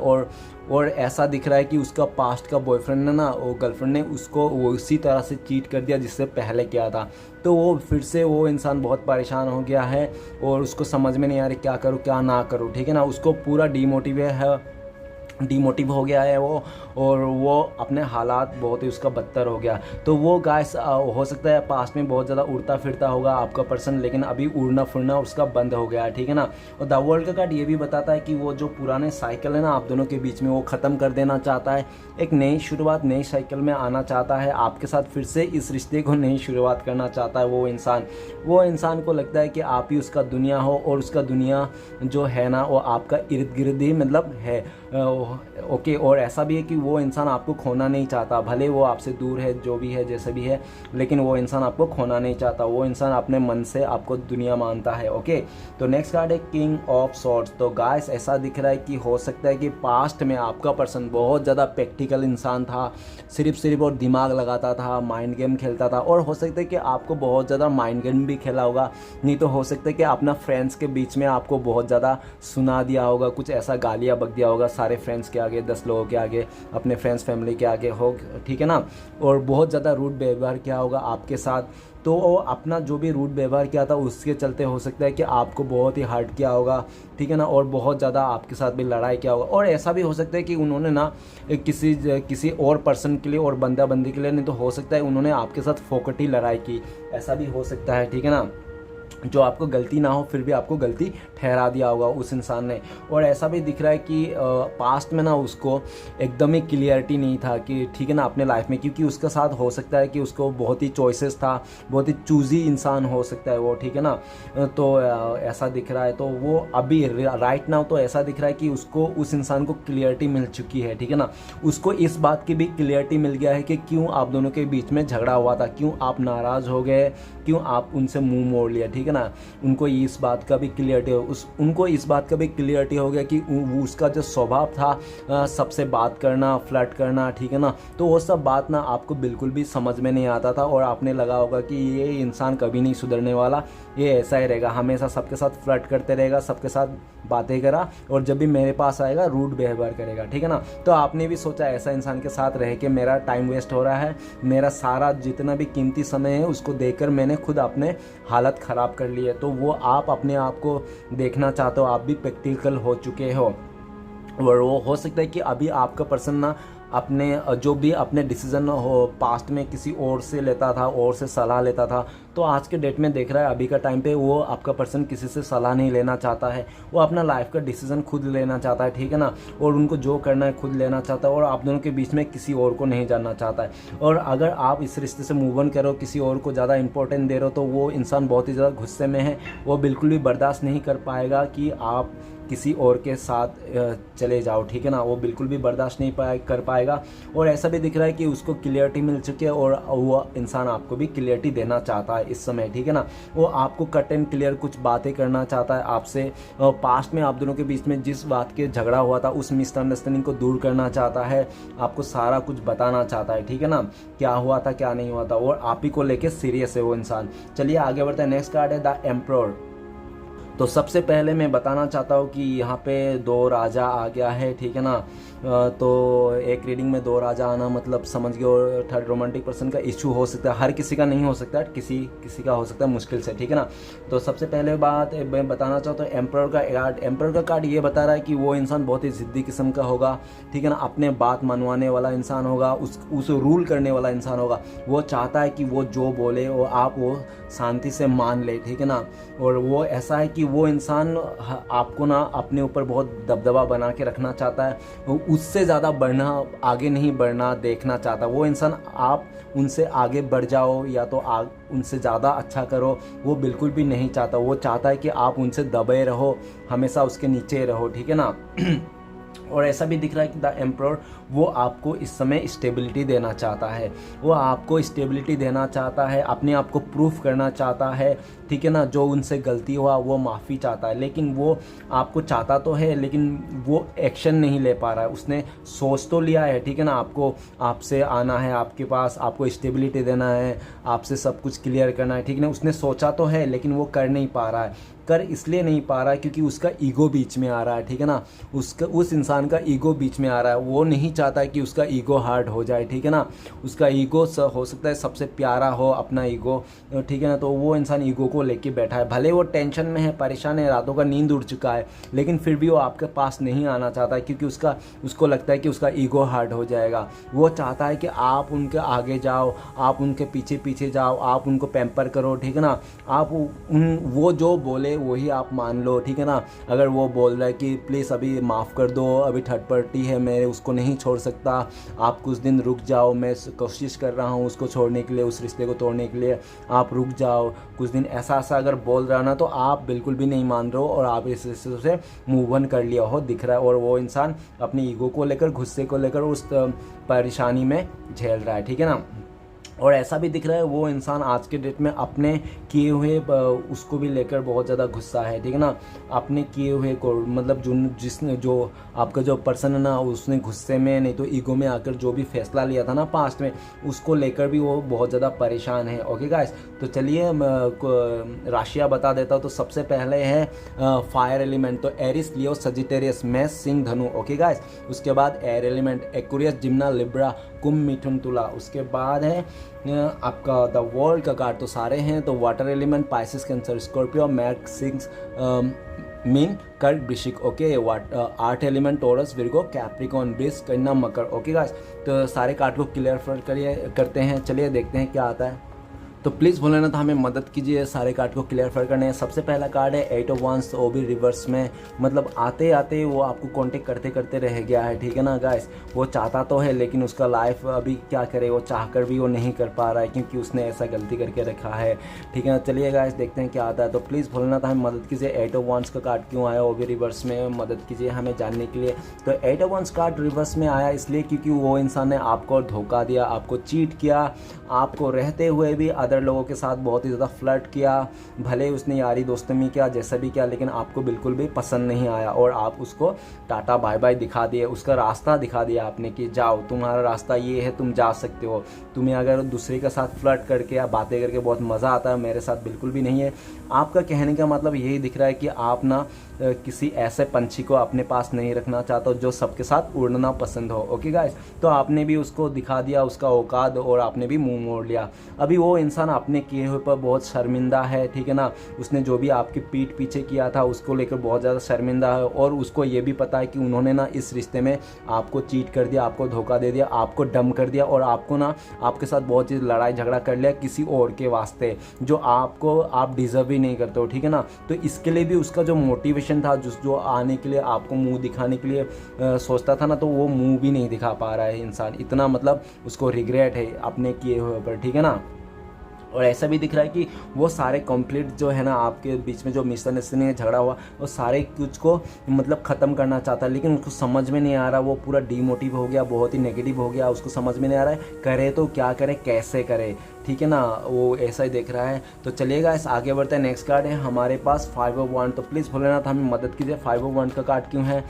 A: और ऐसा दिख रहा है कि उसका पास्ट का बॉयफ्रेंड ने ना, वो गर्लफ्रेंड ने उसको वो उसी तरह से चीट कर दिया जिससे पहले किया था। तो वो फिर से वो इंसान बहुत परेशान हो गया है और उसको समझ में नहीं आ रही क्या करूँ क्या ना करूँ, ठीक है ना। उसको पूरा डिमोटिव हो गया है वो, और वो अपने हालात बहुत ही उसका बदतर हो गया। तो वो गाइस हो सकता है पास्ट में बहुत ज़्यादा उड़ता फिरता होगा आपका पर्सन, लेकिन अभी उड़ना फिरना उसका बंद हो गया है, ठीक है ना। और द वर्ल्ड का कार्ड ये भी बताता है कि वो जो पुराने साइकिल है ना आप दोनों के बीच में, वो ख़त्म कर देना चाहता है, एक नई शुरुआत नई साइकिल में आना चाहता है, आपके साथ फिर से इस रिश्ते को नई शुरुआत करना चाहता है वो इंसान को लगता है कि आप ही उसका दुनिया हो, और उसका दुनिया जो है ना वो आपका इर्द गिर्द ही मतलब है। ओके, और ऐसा भी है कि वो इंसान आपको खोना नहीं चाहता, भले वो आपसे दूर है, जो भी है जैसे भी है, लेकिन वो इंसान आपको खोना नहीं चाहता, वो इंसान अपने मन से आपको दुनिया मानता है। ओके, तो नेक्स्ट कार्ड है किंग ऑफ सॉर्ड्स। तो गाइस ऐसा दिख रहा है कि हो सकता है कि पास्ट में आपका पर्सन बहुत ज़्यादा प्रैक्टिकल इंसान था, सिर्फ और दिमाग लगाता था, माइंड गेम खेलता था, और हो सकता है कि आपको बहुत ज़्यादा माइंड गेम भी खेला होगा, नहीं तो हो सकता है कि अपना फ्रेंड्स के बीच में आपको बहुत ज़्यादा सुना दिया होगा, कुछ ऐसा गालियाँ बक दिया होगा सारे फ्रेंड्स के आगे, 10 लोगों के आगे, अपने फ्रेंड्स फैमिली के आगे हो, ठीक है ना। और बहुत ज़्यादा रूड व्यवहार किया होगा आपके साथ, तो वो अपना जो भी रूड व्यवहार किया था उसके चलते हो सकता है कि आपको बहुत ही हर्ट किया होगा, ठीक है ना, और बहुत ज़्यादा आपके साथ भी लड़ाई किया होगा। और ऐसा भी हो सकता है कि उन्होंने ना किसी और पर्सन के लिए और बंदा बंदी के लिए, नहीं तो हो सकता है उन्होंने आपके साथ फोकटी लड़ाई की, ऐसा भी हो सकता है, ठीक है ना, जो आपको गलती ना हो फिर भी आपको गलती ठहरा दिया होगा उस इंसान ने। और ऐसा भी दिख रहा है कि पास्ट में ना उसको एकदम ही क्लियरिटी नहीं था कि, ठीक है ना, अपने लाइफ में, क्योंकि उसके साथ हो सकता है कि उसको बहुत ही चॉइसेस था, बहुत ही चूजी इंसान हो सकता है वो, ठीक है ना। तो ऐसा दिख रहा है, तो वो अभी राइट नाउ तो ऐसा दिख रहा है कि उसको उस इंसान को क्लियरिटी मिल चुकी है, ठीक है ना। उसको इस बात की भी क्लियरिटी मिल गया है कि क्यों आप दोनों के बीच में झगड़ा हुआ था, क्यों आप नाराज़ हो गए, क्यों आप उनसे मुंह मोड़ लिया, ठीक है ना। उनको इस बात का भी क्लियरिटी उनको इस बात का भी क्लियरिटी हो गया कि उसका जो स्वभाव था सबसे बात करना, फ्लर्ट करना, ठीक है ना, तो वो सब बात ना आपको बिल्कुल भी समझ में नहीं आता था, और आपने लगा होगा कि ये इंसान कभी नहीं सुधरने वाला, ये ऐसा ही रहेगा, हमेशा सबके साथ फ्लर्ट करते रहेगा, सबके साथ बातें करा, और जब भी मेरे पास आएगा रूड बिहेवियर करेगा, ठीक है ना। तो आपने भी सोचा ऐसा इंसान के साथ रह के मेरा टाइम वेस्ट हो रहा है, मेरा सारा जितना भी कीमती समय है उसको देखकर मैंने खुद अपने हालत ख़राब कर ली है। तो वो आप अपने आप को देखना चाहते हो, आप भी प्रैक्टिकल हो चुके हो, और वो हो सकता है कि अभी आपका पर्सन ना अपने जो भी अपने डिसीजन हो पास्ट में किसी और से लेता था, और से सलाह लेता था, तो आज के डेट में देख रहा है अभी का टाइम पे वो आपका पर्सन किसी से सलाह नहीं लेना चाहता है, वो अपना लाइफ का डिसीजन खुद लेना चाहता है, ठीक है ना, और उनको जो करना है खुद लेना चाहता है, और आप दोनों के बीच में किसी और को नहीं जानना चाहता है। और अगर आप इस रिश्ते से मूव ऑन करो, किसी और को ज़्यादा इंपॉर्टेंट दे रहे हो, तो वो इंसान बहुत ही ज़्यादा गुस्से में है, वो बिल्कुल भी बर्दाश्त नहीं कर पाएगा कि आप किसी और के साथ चले जाओ, ठीक है ना, वो बिल्कुल भी बर्दाश्त नहीं कर पाएगा। और ऐसा भी दिख रहा है कि उसको क्लियरिटी मिल चुकी है, और वो इंसान आपको भी क्लियरिटी देना चाहता है इस समय, ठीक है ना। वो आपको कट एंड क्लियर कुछ बातें करना चाहता है आपसे, पास्ट में आप दोनों के बीच में जिस बात के झगड़ा हुआ था उस मिसअंडरस्टैंडिंग को दूर करना चाहता है, आपको सारा कुछ बताना चाहता है, ठीक है ना, क्या हुआ था क्या नहीं हुआ था, और आप ही को लेके सीरियस है वो इंसान। चलिए आगे बढ़ते हैं। नेक्स्ट कार्ड है द एम्परर। तो सबसे पहले मैं बताना चाहता हूँ कि यहाँ पे 2 राजा आ गया है, ठीक है ना। तो एक रीडिंग में 2 राजा आना मतलब समझ गए, थर्ड रोमांटिक पर्सन का इशू हो सकता है, हर किसी का नहीं हो सकता, किसी का हो सकता है मुश्किल से, ठीक है ना। तो सबसे पहले बात मैं बताना चाहता हूँ एम्परर का कार्ड। एम्परर का कार्ड ये बता रहा है कि वो इंसान बहुत ही ज़िद्दी किस्म का होगा, ठीक है ना, अपने बात मनवाने वाला इंसान होगा, उस रूल करने वाला इंसान होगा। वो चाहता है कि वो जो बोले वो आप वो शांति से मान ले, ठीक है ना। और वो ऐसा है कि वो इंसान आपको ना अपने ऊपर बहुत दबदबा बना के रखना चाहता है, उससे ज़्यादा बढ़ना, आगे नहीं बढ़ना देखना चाहता। वो इंसान आप उनसे आगे बढ़ जाओ या तो उनसे ज़्यादा अच्छा करो, वो बिल्कुल भी नहीं चाहता। वो चाहता है कि आप उनसे दबे रहो, हमेशा उसके नीचे रहो, ठीक है ना। और ऐसा भी दिख रहा है कि द एम्परर वो आपको इस समय स्टेबिलिटी देना चाहता है, वो आपको स्टेबिलिटी देना चाहता है, अपने आप को प्रूफ करना चाहता है, ठीक है ना। जो उनसे गलती हुआ वो माफ़ी चाहता है, लेकिन वो आपको चाहता तो है लेकिन वो एक्शन नहीं ले पा रहा है। उसने सोच तो लिया है, ठीक है ना, आपसे आना है आपके पास, आपको स्टेबिलिटी देना है, आपसे सब कुछ क्लियर करना है, ठीक है ना। उसने सोचा तो है लेकिन वो कर नहीं पा रहा है। कर इसलिए नहीं पा रहा है क्योंकि उसका ईगो बीच में आ रहा है, ठीक है ना। उस इंसान का ईगो बीच में आ रहा है, वो नहीं चाहता है कि उसका ईगो हार्ट हो जाए, ठीक है ना। उसका ईगो हो सकता है सबसे प्यारा हो अपना ईगो, ठीक है ना। तो वो इंसान ईगो को लेके बैठा है, भले वो टेंशन में है, परेशान है, रातों का नींद उड़ चुका है, लेकिन फिर भी वो आपके पास नहीं आना चाहता है क्योंकि उसको लगता है कि उसका ईगो हार्ट हो जाएगा। वो चाहता है कि आप उनके आगे जाओ, आप उनके पीछे पीछे जाओ, आप उनको पैम्पर करो, ठीक है ना। आप वो जो बोले वही आप मान लो, ठीक है ना। अगर वो बोल रहा है कि प्लीज़ अभी माफ़ कर दो, अभी थर्ड पार्टी है, मैं उसको नहीं छोड़ सकता, आप कुछ दिन रुक जाओ, मैं कोशिश कर रहा हूँ उसको छोड़ने के लिए, उस रिश्ते को तोड़ने के लिए, आप रुक जाओ कुछ दिन, ऐसा अगर बोल रहा ना तो आप बिल्कुल भी नहीं मान रहे हो और आप इस रिश्ते से मूव ऑन कर लिया हो दिख रहा है। और वो इंसान अपनी ईगो को लेकर, गुस्से को लेकर उस परेशानी में झेल रहा है, ठीक है ना। और ऐसा भी दिख रहा है वो इंसान आज के डेट में अपने किए हुए उसको भी लेकर बहुत ज़्यादा गुस्सा है, ठीक है ना। अपने किए हुए को मतलब जिसने जो आपका जो पर्सन है ना, उसने गुस्से में नहीं तो ईगो में आकर जो भी फैसला लिया था ना पास्ट में, उसको लेकर भी वो बहुत ज़्यादा परेशान है। ओके गाइस, तो चलिए राशियाँ बता देता हूँ। तो सबसे पहले है फायर एलिमेंट, तो एरिस, लियो, सजिटेरियस, मेष, सिंह, धनु। ओके गाइस, उसके बाद एयर एलिमेंट एक्वेरियस, जिम्ना, लिब्रा, कुंभ मिथुन तुला। उसके बाद है आपका द वर्ल्ड का कार्ड, तो सारे हैं। तो water element Pisces Cancer Scorpio मैक सिक्स मीन कर्क वृश्चिक। Okay, earth element Taurus Virgo Capricorn वृष कन्या मकर। ओके गाइस, तो सारे कार्ड को क्लियर करते हैं। चलिए देखते हैं क्या आता है। तो प्लीज़ भोलेनाथ हमें मदद कीजिए सारे कार्ड को क्लियर करने हैं। सबसे पहला कार्ड है 8 ऑफ वंस, वो भी रिवर्स में, मतलब आते आते वो आपको कांटेक्ट करते करते रह गया है, ठीक है ना गाइस। वो चाहता तो है लेकिन उसका लाइफ अभी क्या करे, वो चाहकर भी वो नहीं कर पा रहा है क्योंकि उसने ऐसा गलती करके रखा है, ठीक है ना। चलिए गाइस देखते हैं क्या आता है। तो प्लीज़ भोलेनाथ हमें मदद कीजिए, 8 ऑफ वंस का कार्ड क्यों आया वो भी रिवर्स में, मदद कीजिए हमें जानने के लिए। तो 8 ऑफ वंस कार्ड रिवर्स में आया इसलिए क्योंकि वो इंसान ने आपको धोखा दिया, आपको चीट किया, आपको रहते हुए भी अदर लोगों के साथ बहुत ही ज़्यादा फ्लर्ट किया। भले उसने यारी दोस्ती में किया, जैसा भी किया, लेकिन आपको बिल्कुल भी पसंद नहीं आया और आप उसको टाटा बाय बाय दिखा दिए, उसका रास्ता दिखा दिया आपने कि जाओ, तुम्हारा रास्ता ये है, तुम जा सकते हो। तुम्हें अगर दूसरे के साथ फ्लर्ट करके या बातें करके बहुत मज़ा आता है, मेरे साथ बिल्कुल भी नहीं है। आपका कहने का मतलब यही दिख रहा है कि आप ना किसी ऐसे पंछी को अपने पास नहीं रखना चाहते हो जो सबके साथ उड़ना पसंद हो। ओके गाइस, तो आपने भी उसको दिखा दिया उसका औकात और आपने भी मुंह मोड़ लिया। अभी वो इंसान अपने किए हुए पर बहुत शर्मिंदा है, ठीक है ना। उसने जो भी आपकी पीठ पीछे किया था उसको लेकर बहुत ज़्यादा शर्मिंदा है और उसको ये भी पता है कि उन्होंने ना इस रिश्ते में आपको चीट कर दिया, आपको धोखा दे दिया, आपको डम कर दिया और आपको ना आपके साथ बहुत चीज़ लड़ाई झगड़ा कर लिया किसी और के वास्ते, जो आपको आप डिज़र्व ही नहीं करते हो, ठीक है ना। तो इसके लिए भी उसका जो मोटिवेशन था, जो आने के लिए आपको मुंह दिखाने के लिए सोचता था ना, तो वो मुंह भी नहीं दिखा पा रहा है इंसान। इतना मतलब उसको रिग्रेट है अपने किए हुए पर, ठीक है ना। और ऐसा भी दिख रहा है कि वो सारे कंप्लीट जो है ना आपके बीच में जो मिसअंडरस्टैंडिंग झगड़ा हुआ, वो सारे कुछ को मतलब ख़त्म करना चाहता है लेकिन उसको समझ में नहीं आ रहा। वो पूरा डीमोटिव हो गया, बहुत ही नेगेटिव हो गया, उसको समझ में नहीं आ रहा है करे तो क्या करे, कैसे करे, ठीक है ना। वो ऐसा ही देख रहा है। तो चलिएगा इस आगे बढ़ते हैं। नेक्स्ट कार्ड है हमारे पास 5 ऑफ वंड। तो प्लीज़ भोलेनाथ हमें मदद कीजिए, 5 ऑफ वंड का कार्ड क्यों है,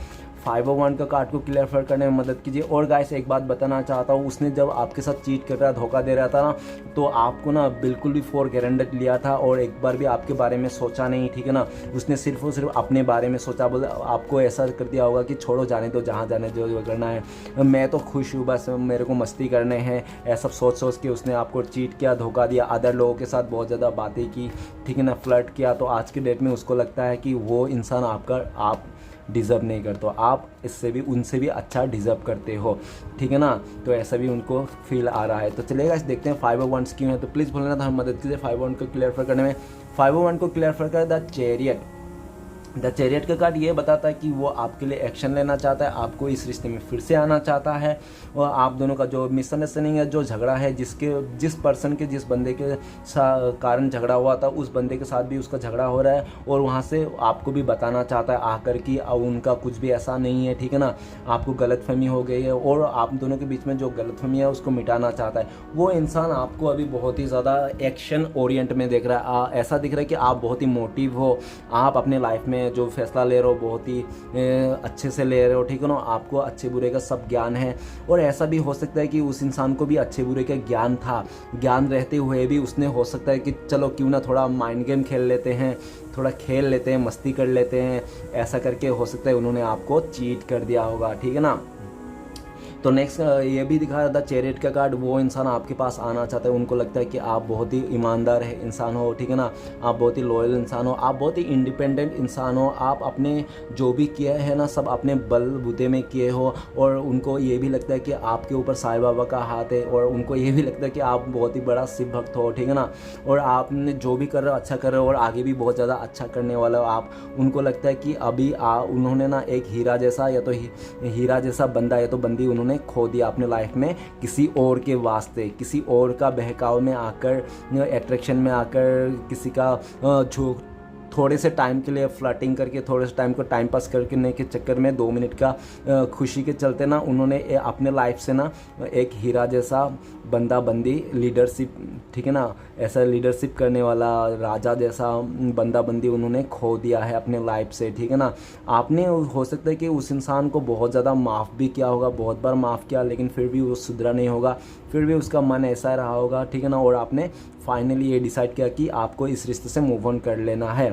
A: 5 ऑफ वंड का कार्ड को क्लियर करने में मदद कीजिए। और गाइस एक बात बताना चाहता हूँ, उसने जब आपके साथ चीट कर रहा, धोखा दे रहा था ना, तो आपको ना बिल्कुल भी फॉर ग्रांटेड लिया था और एक बार भी आपके बारे में सोचा नहीं, ठीक है ना। उसने सिर्फ और सिर्फ अपने बारे में सोचा, बोले आपको ऐसा कर दिया होगा कि छोड़ो, जाने दो, जहाँ जाने जो करना है, मैं तो खुश हूँ, बस मेरे को मस्ती करने हैं, ऐसा सोच के उसने आपको चीट किया, धोखा दिया, अदर लोगों के साथ बहुत ज़्यादा बातें की, ठीक है ना, फ्लर्ट किया। तो आज के डेट में उसको लगता है कि वो इंसान आप डिज़र्व नहीं करते हो, आप इससे भी उनसे भी अच्छा डिज़र्व करते हो, ठीक है ना। तो ऐसा भी उनको फील आ रहा है। तो चलेगा इस देखते हैं 5 ऑफ वंड्स क्यों है। तो प्लीज़ भोलेनाथ हम मदद कीजिए 5 ऑफ वंड को क्लियर करने में। 5 ऑफ वंड को क्लियर कर द चैरियट। द चैरियट का कार्ड ये बताता है कि वो आपके लिए एक्शन लेना चाहता है, आपको इस रिश्ते में फिर से आना चाहता है और आप दोनों का जो मिसअंडरस्टैंडिंग है, जो झगड़ा है, जिस पर्सन के जिस बंदे के कारण झगड़ा हुआ था, उस बंदे के साथ भी उसका झगड़ा हो रहा है और वहाँ से आपको भी बताना चाहता है आकर कि उनका कुछ भी ऐसा नहीं है, ठीक है ना। आपको गलतफहमी हो गई है और आप दोनों के बीच में जो गलतफहमी है उसको मिटाना चाहता है। वो इंसान आपको अभी बहुत ही ज़्यादा एक्शन ओरिएंट में देख रहा है। ऐसा दिख रहा है कि आप बहुत ही मोटिव हो, आप अपने लाइफ में जो फैसला ले रहे हो बहुत ही अच्छे से ले रहे हो, ठीक है ना। आपको अच्छे बुरे का सब ज्ञान है और ऐसा भी हो सकता है कि उस इंसान को भी अच्छे बुरे का ज्ञान था, ज्ञान रहते हुए भी उसने हो सकता है कि चलो क्यों ना थोड़ा माइंड गेम खेल लेते हैं, थोड़ा खेल लेते हैं, मस्ती कर लेते हैं, ऐसा करके हो सकता है उन्होंने आपको चीट कर दिया होगा, ठीक है ना। तो नेक्स्ट ये भी दिखा था चैरियट का कार्ड, वो इंसान आपके पास आना चाहता है, उनको लगता है कि आप बहुत ही ईमानदार है इंसान हो, ठीक है ना, आप बहुत ही लॉयल इंसान हो, आप बहुत ही इंडिपेंडेंट इंसान हो, आप अपने जो भी किया है ना सब अपने बलबूते में किए हो और उनको ये भी लगता है कि आपके ऊपर साईं बाबा का हाथ है और उनको ये भी लगता है कि आप बहुत ही बड़ा शिव भक्त हो, ठीक है ना। और आपने जो भी कर रहे हो अच्छा कर रहे हो और आगे भी बहुत ज़्यादा अच्छा करने वाले हो आप। उनको लगता है कि अभी उन्होंने ना एक हीरा जैसा या तो हीरा जैसा बंदा या तो बंदी उन्होंने खो दिया अपने लाइफ में किसी और के वास्ते, किसी और का बहकाव में आकर, अट्रैक्शन में आकर, किसी का थोड़े से टाइम के लिए फ्लर्टिंग करके, थोड़े से टाइम को टाइम पास करने के चक्कर में 2 मिनट का खुशी के चलते ना उन्होंने अपने लाइफ से ना एक हीरा जैसा बंदा बंदी लीडरशिप, ठीक है ना, ऐसा लीडरशिप करने वाला राजा जैसा बंदा बंदी उन्होंने खो दिया है अपने लाइफ से, ठीक है ना। आपने हो सकता है कि उस इंसान को बहुत ज़्यादा माफ़ भी किया होगा, बहुत बार माफ़ किया, लेकिन फिर भी वो सुधरा नहीं होगा, फिर भी उसका मन ऐसा रहा होगा, ठीक है ना। और आपने फाइनली ये डिसाइड किया कि आपको इस रिश्ते से मूव ऑन कर लेना है।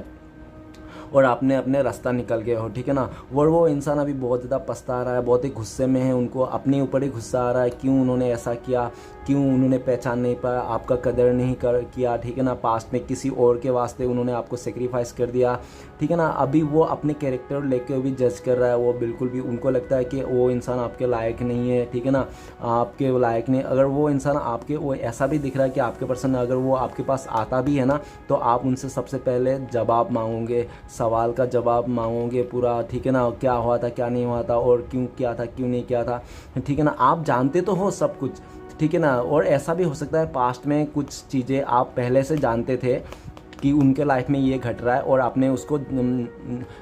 A: और आपने अपने रास्ता निकल गए हो, ठीक है ना। और वो इंसान अभी बहुत ज़्यादा पछता रहा है, बहुत ही गुस्से में है, उनको अपने ऊपर ही गुस्सा आ रहा है, क्यों उन्होंने ऐसा किया, क्यों उन्होंने पहचान नहीं पाया, आपका कदर नहीं किया, ठीक है ना। पास्ट में किसी और के वास्ते उन्होंने आपको सेक्रीफाइस कर दिया, ठीक है ना। अभी वो अपने कैरेक्टर लेके भी जज कर रहा है, वो बिल्कुल भी उनको लगता है कि वो इंसान आपके लायक नहीं है, ठीक है ना, आपके लायक नहीं। अगर वो इंसान आपके वो ऐसा भी दिख रहा है कि आपके पर्सन अगर वो आपके पास आता भी है ना, तो आप उनसे सबसे पहले जवाब मांगोगे, सवाल का जवाब मांगोगे पूरा, ठीक है ना, क्या हुआ था, क्या नहीं हुआ था, और क्यों किया था, क्यों नहीं किया था, ठीक है ना। आप जानते तो हो सब कुछ, ठीक है ना। और ऐसा भी हो सकता है पास्ट में कुछ चीज़ें आप पहले से जानते थे कि उनके लाइफ में ये घट रहा है, और आपने उसको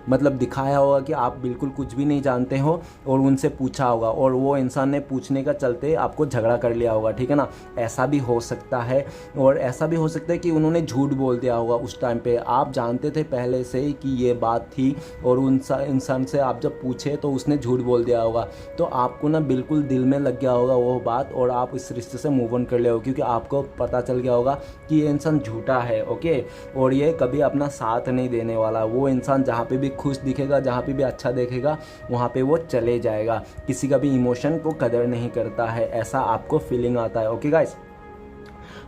A: मतलब दिखाया होगा कि आप बिल्कुल कुछ भी नहीं जानते हो, और उनसे पूछा होगा, और वो इंसान ने पूछने का चलते आपको झगड़ा कर लिया होगा, ठीक है ना। ऐसा भी हो सकता है। और ऐसा भी हो सकता है कि उन्होंने झूठ बोल दिया होगा उस टाइम पे, आप जानते थे पहले से ही कि ये बात थी, और उन इंसान से आप जब पूछे तो उसने झूठ बोल दिया होगा, तो आपको ना बिल्कुल दिल में लग गया होगा वो बात, और आप इस रिश्ते से मूव ऑन कर ले हो, क्योंकि आपको पता चल गया होगा कि ये इंसान झूठा है, ओके। और ये कभी अपना साथ नहीं देने वाला। वो इंसान जहाँ पे भी खुश दिखेगा, जहाँ पे भी अच्छा देखेगा, वहाँ पे वो चले जाएगा, किसी का भी इमोशन को कदर नहीं करता है, ऐसा आपको फीलिंग आता है, ओके गाइस।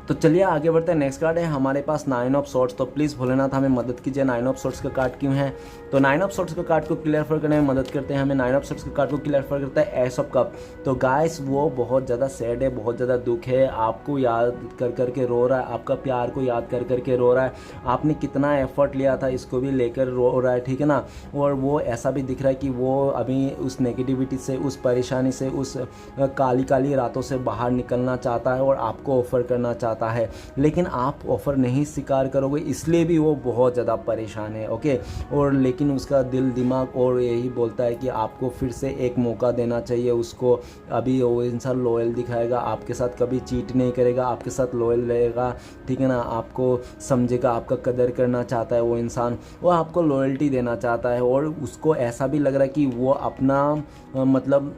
A: तो चलिए आगे बढ़ते हैं। नेक्स्ट कार्ड है हमारे पास 9 ऑफ सोर्ट्स। तो प्लीज़ भोलेनाथ हमें मदद कीजिए, 9 ऑफ सोर्ट्स का कार्ड क्यों है। तो 9 ऑफ सोर्ट्स का कार्ड को क्लियर करने में मदद करते हैं हमें, 9 ऑफ सोर्ट्स का कार्ड को क्लियर करता है एस ऑफ कप। तो गाइस वो बहुत ज़्यादा सैड है, बहुत ज़्यादा दुख है, आपको याद कर करके रो रहा है, आपका प्यार को याद कर करके रो रहा है, आपने कितना एफर्ट लिया था इसको भी लेकर रो रहा है, ठीक है ना। और वो ऐसा भी दिख रहा है कि वो अभी उस नेगेटिविटी से, उस परेशानी से, उस काली काली रातों से बाहर निकलना चाहता है और आपको ऑफ़र करना चाहता है, लेकिन आप ऑफ़र नहीं स्वीकार करोगे, इसलिए भी वो बहुत ज़्यादा परेशान है, ओके। और लेकिन उसका दिल दिमाग और यही बोलता है कि आपको फिर से एक मौका देना चाहिए उसको। अभी वो इंसान लॉयल दिखाएगा, आपके साथ कभी चीट नहीं करेगा, आपके साथ लॉयल रहेगा, ठीक है ना, आपको समझेगा, आपका कदर करना चाहता है वो इंसान, वो आपको लॉयल्टी देना चाहता है। और उसको ऐसा भी लग रहा है कि वो अपना मतलब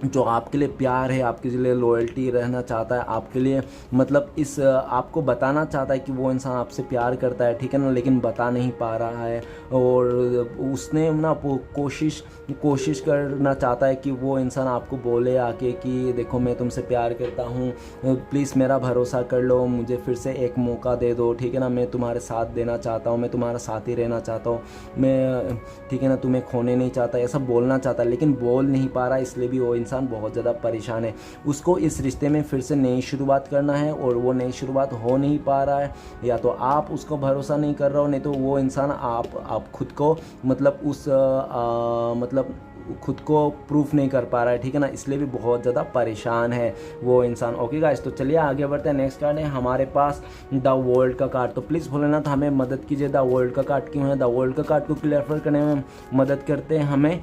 A: जो आपके लिए प्यार है, आपके लिए लॉयल्टी रहना चाहता है, आपके लिए मतलब इस आपको बताना चाहता है कि वो इंसान आपसे प्यार करता है, ठीक है ना, लेकिन बता नहीं पा रहा है। और उसने ना कोशिश करना चाहता है कि वो इंसान आपको बोले आके कि देखो मैं तुमसे प्यार करता हूँ, प्लीज़ मेरा भरोसा कर लो, मुझे फिर से एक मौका दे दो, ठीक है ना, मैं तुम्हारे साथ देना चाहता हूँ, मैं तुम्हारा साथ ही रहना चाहता हूँ, मैं ठीक है ना, तुम्हें खोने नहीं चाहता, ऐसा बोलना चाहता है, लेकिन बोल नहीं पा रहा, इसलिए भी वो इंसान बहुत ज़्यादा परेशान है। उसको इस रिश्ते में फिर से नई शुरुआत करना है, और वो नई शुरुआत हो नहीं पा रहा है, या तो आप उसको भरोसा नहीं कर रहे हो, नहीं तो वो इंसान आप खुद को मतलब उस मतलब खुद को प्रूफ नहीं कर पा रहा है, ठीक है ना, इसलिए भी बहुत ज़्यादा परेशान है वो इंसान, ओके गाइस। तो चलिए आगे बढ़ते हैं। नेक्स्ट कार्ड है हमारे पास द वर्ल्ड का कार्ड। तो प्लीज़ भोलेनाथ हमें मदद कीजिए, द वर्ल्ड का कार्ड क्यों है। द वर्ल्ड का कार्ड को क्लियर करने में मदद करते हैं हमें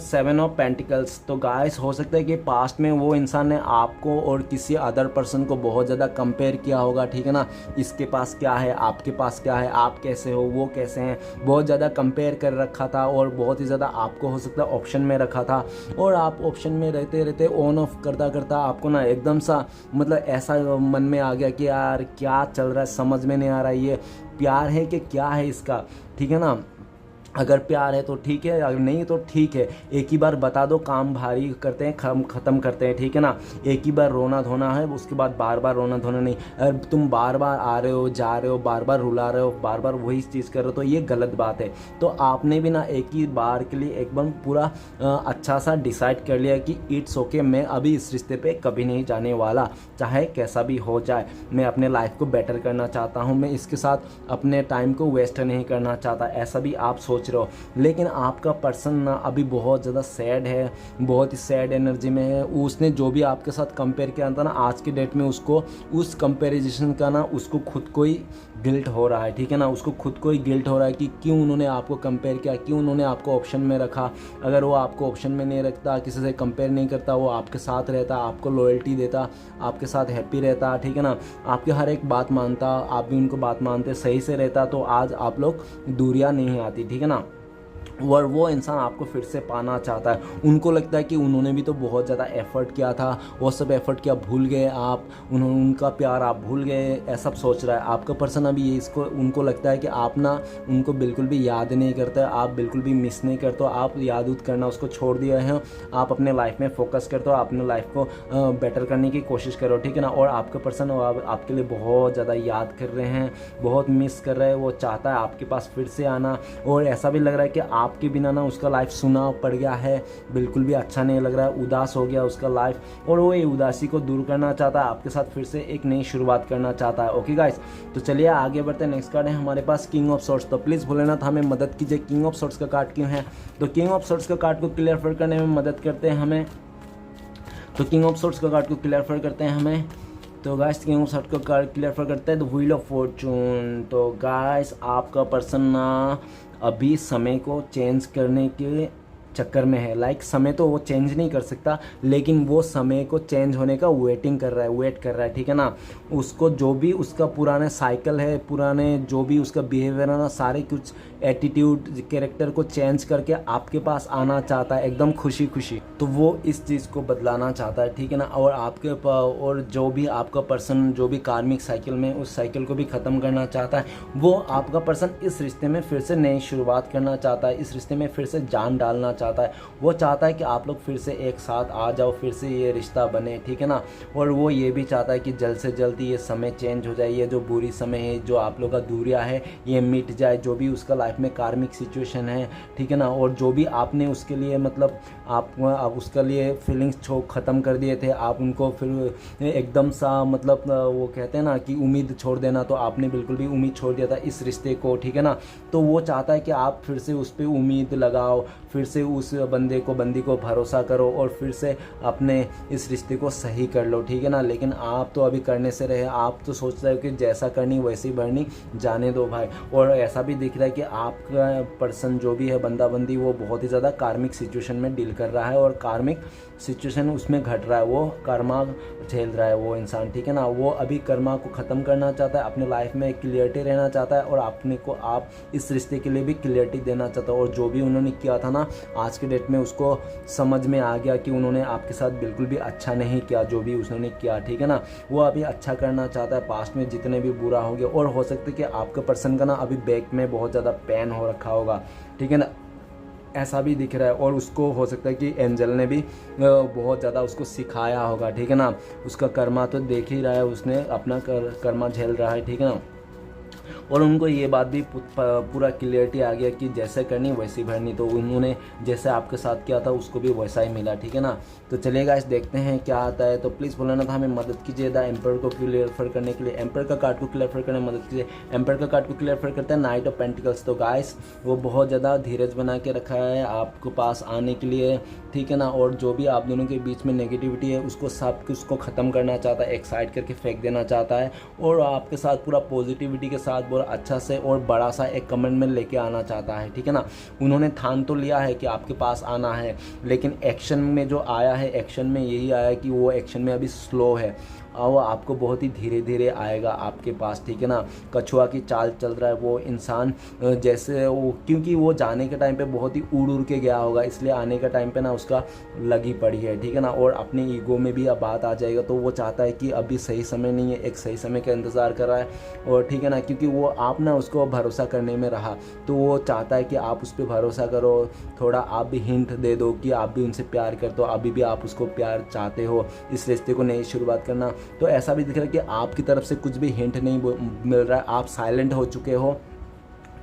A: 7 ऑफ पेंटिकल्स। तो गाइस हो सकता है कि पास्ट में वो इंसान ने आपको और किसी अदर पर्सन को बहुत ज़्यादा कंपेयर किया होगा, ठीक है ना, इसके पास क्या है, आपके पास क्या है, आप कैसे हो, वो कैसे हैं, बहुत ज़्यादा कंपेयर कर रखा था, और बहुत ही ज़्यादा आपको हो सकता है ऑप्शन में रखा था। और आप ऑप्शन में रहते रहते ऑन ऑफ करता करता आपको ना एकदम सा मतलब ऐसा मन में आ गया कि यार क्या चल रहा है, समझ में नहीं आ रहा है, ये प्यार है कि क्या है इसका, ठीक है ना। अगर प्यार है तो ठीक है, अगर नहीं तो ठीक है, एक ही बार बता दो, काम भारी करते हैं, ख़त्म करते हैं, ठीक है ना। एक ही बार रोना धोना है, उसके बाद बार बार रोना धोना नहीं। अगर तुम बार बार आ रहे हो, जा रहे हो, बार बार रुला रहे हो, बार बार वही चीज़ कर रहे हो, तो ये गलत बात है। तो आपने भी ना एक ही बार के लिए एक बार पूरा अच्छा सा डिसाइड कर लिया कि इट्स ओके, मैं अभी इस रिश्ते पे कभी नहीं जाने वाला, चाहे कैसा भी हो जाए, मैं अपने लाइफ को बेटर करना चाहता हूँ, मैं इसके साथ अपने टाइम को वेस्ट नहीं करना चाहता, ऐसा भी आप सोच रहे हो। लेकिन आपका पर्सन ना अभी बहुत ज़्यादा सैड है, बहुत ही सैड एनर्जी में है। उसने जो भी आपके साथ कंपेयर किया था ना, आज के डेट में उसको उस कंपैरिजन का ना उसको खुद को ही गिल्ट हो रहा है, ठीक है ना, उसको खुद को ही गिल्ट हो रहा है कि क्यों उन्होंने आपको कंपेयर किया, क्यों उन्होंने आपको ऑप्शन में रखा। अगर वो आपको ऑप्शन में नहीं रखता, किसी से कंपेयर नहीं करता, वो आपके साथ रहता, आपको लॉयल्टी देता, आपके साथ हैप्पी रहता, ठीक है ना, आपकी हर एक बात मानता, आप भी उनको बात मानते, सही से रहता, तो आज आप लोग दूरियां नहीं आती, ठीक है ना। और वो इंसान आपको फिर से पाना चाहता है। उनको लगता है कि उन्होंने भी तो बहुत ज़्यादा एफ़र्ट किया था, वो सब एफ़र्ट किया, भूल गए आप, उन्होंने उनका प्यार आप भूल गए, ऐसा सोच रहा है आपका पर्सन अभी। ये इसको उनको लगता है कि आप ना उनको बिल्कुल भी याद नहीं करते, आप बिल्कुल भी मिस नहीं करते हो, आप याद उद करना उसको छोड़ दिए हैं, आप अपने लाइफ में फोकस करते हो, अपने लाइफ को बेटर करने की कोशिश करो, ठीक है ना। और आपका पर्सन आपके लिए बहुत ज़्यादा याद कर रहे हैं, बहुत मिस कर रहे हैं, वो चाहता है आपके पास फिर से आना। और ऐसा भी लग रहा है कि आपके बिना ना उसका लाइफ सुना पड़ गया है, बिल्कुल भी अच्छा नहीं लग रहा है, उदास हो गया उसका लाइफ, और वो ये उदासी को दूर करना चाहता है, आपके साथ फिर से एक नई शुरुआत करना चाहता है। ओके गाइस, तो चलिए आगे बढ़ते हैं। नेक्स्ट कार्ड है हमारे पास किंग ऑफ सोर्ड्स। तो प्लीज़ भोलेनाथ हमें मदद कीजिए, किंग ऑफ सोर्ड्स का कार्ड क्यों है? तो किंग ऑफ सोर्ड्स का कार्ड को क्लियर करने में मदद करते हैं हमें, तो किंग ऑफ सोर्ड्स का कार्ड को क्लियर करते हैं हमें। तो गाइस किंग ऑफ सोर्ड्स का कार्ड क्लियर करते हैं द व्हील ऑफ फॉर्चून। तो गाइस आपका पर्सन ना अभी समय को चेंज करने के चक्कर में है। लाइक समय तो वो चेंज नहीं कर सकता, लेकिन वो समय को चेंज होने का वेट कर रहा है, ठीक है ना। उसको जो भी उसका पुराना साइकिल है, पुराने जो भी उसका बिहेवियर है ना, सारे कुछ एटीट्यूड कैरेक्टर को चेंज करके आपके पास आना चाहता है एकदम खुशी खुशी। तो वो इस चीज़ को बदलाना चाहता है, ठीक है ना। और और जो भी आपका पर्सन जो भी कार्मिक साइकिल में उस साइकिल को भी ख़त्म करना चाहता है, वो आपका पर्सन इस रिश्ते में फिर से नई शुरुआत करना चाहता है, इस रिश्ते में फिर से जान डालना चाहता है। वो चाहता है कि आप लोग फिर से एक साथ आ जाओ, फिर से ये रिश्ता बने, ठीक है ना। और वो ये भी चाहता है कि जल्द से जल्द ये समय चेंज हो जाए, ये जो बुरी समय है, जो आप लोग का दूरिया है, ये मिट जाए, जो भी उसका लाइफ में कार्मिक सिचुएशन है, ठीक है ना। और जो भी आपने उसके लिए मतलब आप उसके लिए फीलिंग्स ख़त्म कर दिए थे, आप उनको फिर एकदम सा मतलब वो कहते हैं ना कि उम्मीद छोड़ देना, तो आपने बिल्कुल भी उम्मीद छोड़ दिया था इस रिश्ते को, ठीक है ना। तो वो चाहता है कि आप फिर से उस पर उम्मीद लगाओ, फिर से उस बंदी को भरोसा करो और फिर से अपने इस रिश्ते को सही कर लो, ठीक है ना। लेकिन आप तो अभी करने से रहे, आप तो सोच रहे हो कि जैसा करनी वैसी भरनी, जाने दो भाई। और ऐसा भी दिख रहा है कि आपका पर्सन जो भी है बंदी वो बहुत ही ज़्यादा कार्मिक सिचुएशन में डील कर रहा है, और कार्मिक सिचुएशन उसमें घट रहा है, वो कर्मा झेल रहा है वो इंसान, ठीक है ना। वो अभी कर्मा को ख़त्म करना चाहता है, अपने लाइफ में क्लियरिटी रहना चाहता है, और अपने को आप इस रिश्ते के लिए भी क्लियरिटी देना चाहता है। और जो भी उन्होंने किया था ना, आज के डेट में उसको समझ में आ गया कि उन्होंने आपके साथ बिल्कुल भी अच्छा नहीं किया, जो भी उसने किया, ठीक है ना। वो अभी अच्छा करना चाहता है, पास्ट में जितने भी बुरा हो गया। और हो सकता है कि आपके पर्सन का ना अभी बैक में बहुत ज़्यादा पेन हो रखा होगा, ठीक है ना, ऐसा भी दिख रहा है। और उसको हो सकता है कि एंजल ने भी बहुत ज़्यादा उसको सिखाया होगा, ठीक है ना। उसका कर्मा तो देख ही रहा है, उसने अपना कर्मा झेल रहा है, ठीक है ना। और उनको ये बात भी पूरा क्लियरिटी आ गया कि जैसे करनी वैसी भरनी, तो उन्होंने जैसे आपके साथ किया था उसको भी वैसा ही मिला, ठीक है ना। तो चलिए गाइस देखते हैं क्या आता है। तो प्लीज़ भोलेनाथ हमें मदद कीजिए द एम्पर को क्लियर करने के लिए, एम्पर का कार्ड को क्लियर करने में मदद कीजिए। एम्पर का कार्ड को क्लियर करते हैं नाइट ऑफ पेंटिकल्स। तो गाइस वो बहुत ज़्यादा धीरज बना के रखा है आपको पास आने के लिए, ठीक है ना। और जो भी आप दोनों के बीच में नेगेटिविटी है उसको सब कुछ को ख़त्म करना चाहता है, एक साइड करके फेंक देना चाहता है, और आपके साथ पूरा पॉजिटिविटी के साथ बहुत अच्छा से और बड़ा सा एक कमिटमेंट लेके आना चाहता है, ठीक है ना। उन्होंने ठान तो लिया है कि आपके पास आना है, लेकिन एक्शन में जो आया है, एक्शन में यही आया है कि वो एक्शन में अभी स्लो है, और आपको बहुत ही धीरे धीरे आएगा आपके पास, ठीक है ना। कछुआ की चाल चल रहा है वो इंसान, जैसे वो, क्योंकि वो जाने के टाइम पे बहुत ही उड़ के गया होगा, इसलिए आने के टाइम पे ना उसका लगी पड़ी है, ठीक है ना। और अपने ईगो में भी अब बात आ जाएगा, तो वो चाहता है कि अभी सही समय नहीं है, एक सही समय का इंतज़ार कर रहा है, और ठीक है ना। क्योंकि वो आप ना उसको भरोसा करने में रहा, तो वो चाहता है कि आप उस पर भरोसा करो, थोड़ा आप भी हिंट दे दो कि आप भी उनसे प्यार करते हो, अभी भी आप उसको प्यार चाहते हो, इस रिश्ते को नई शुरुआत करना। तो ऐसा भी दिख रहा है कि आपकी तरफ से कुछ भी हिंट नहीं मिल रहा है, आप साइलेंट हो चुके हो।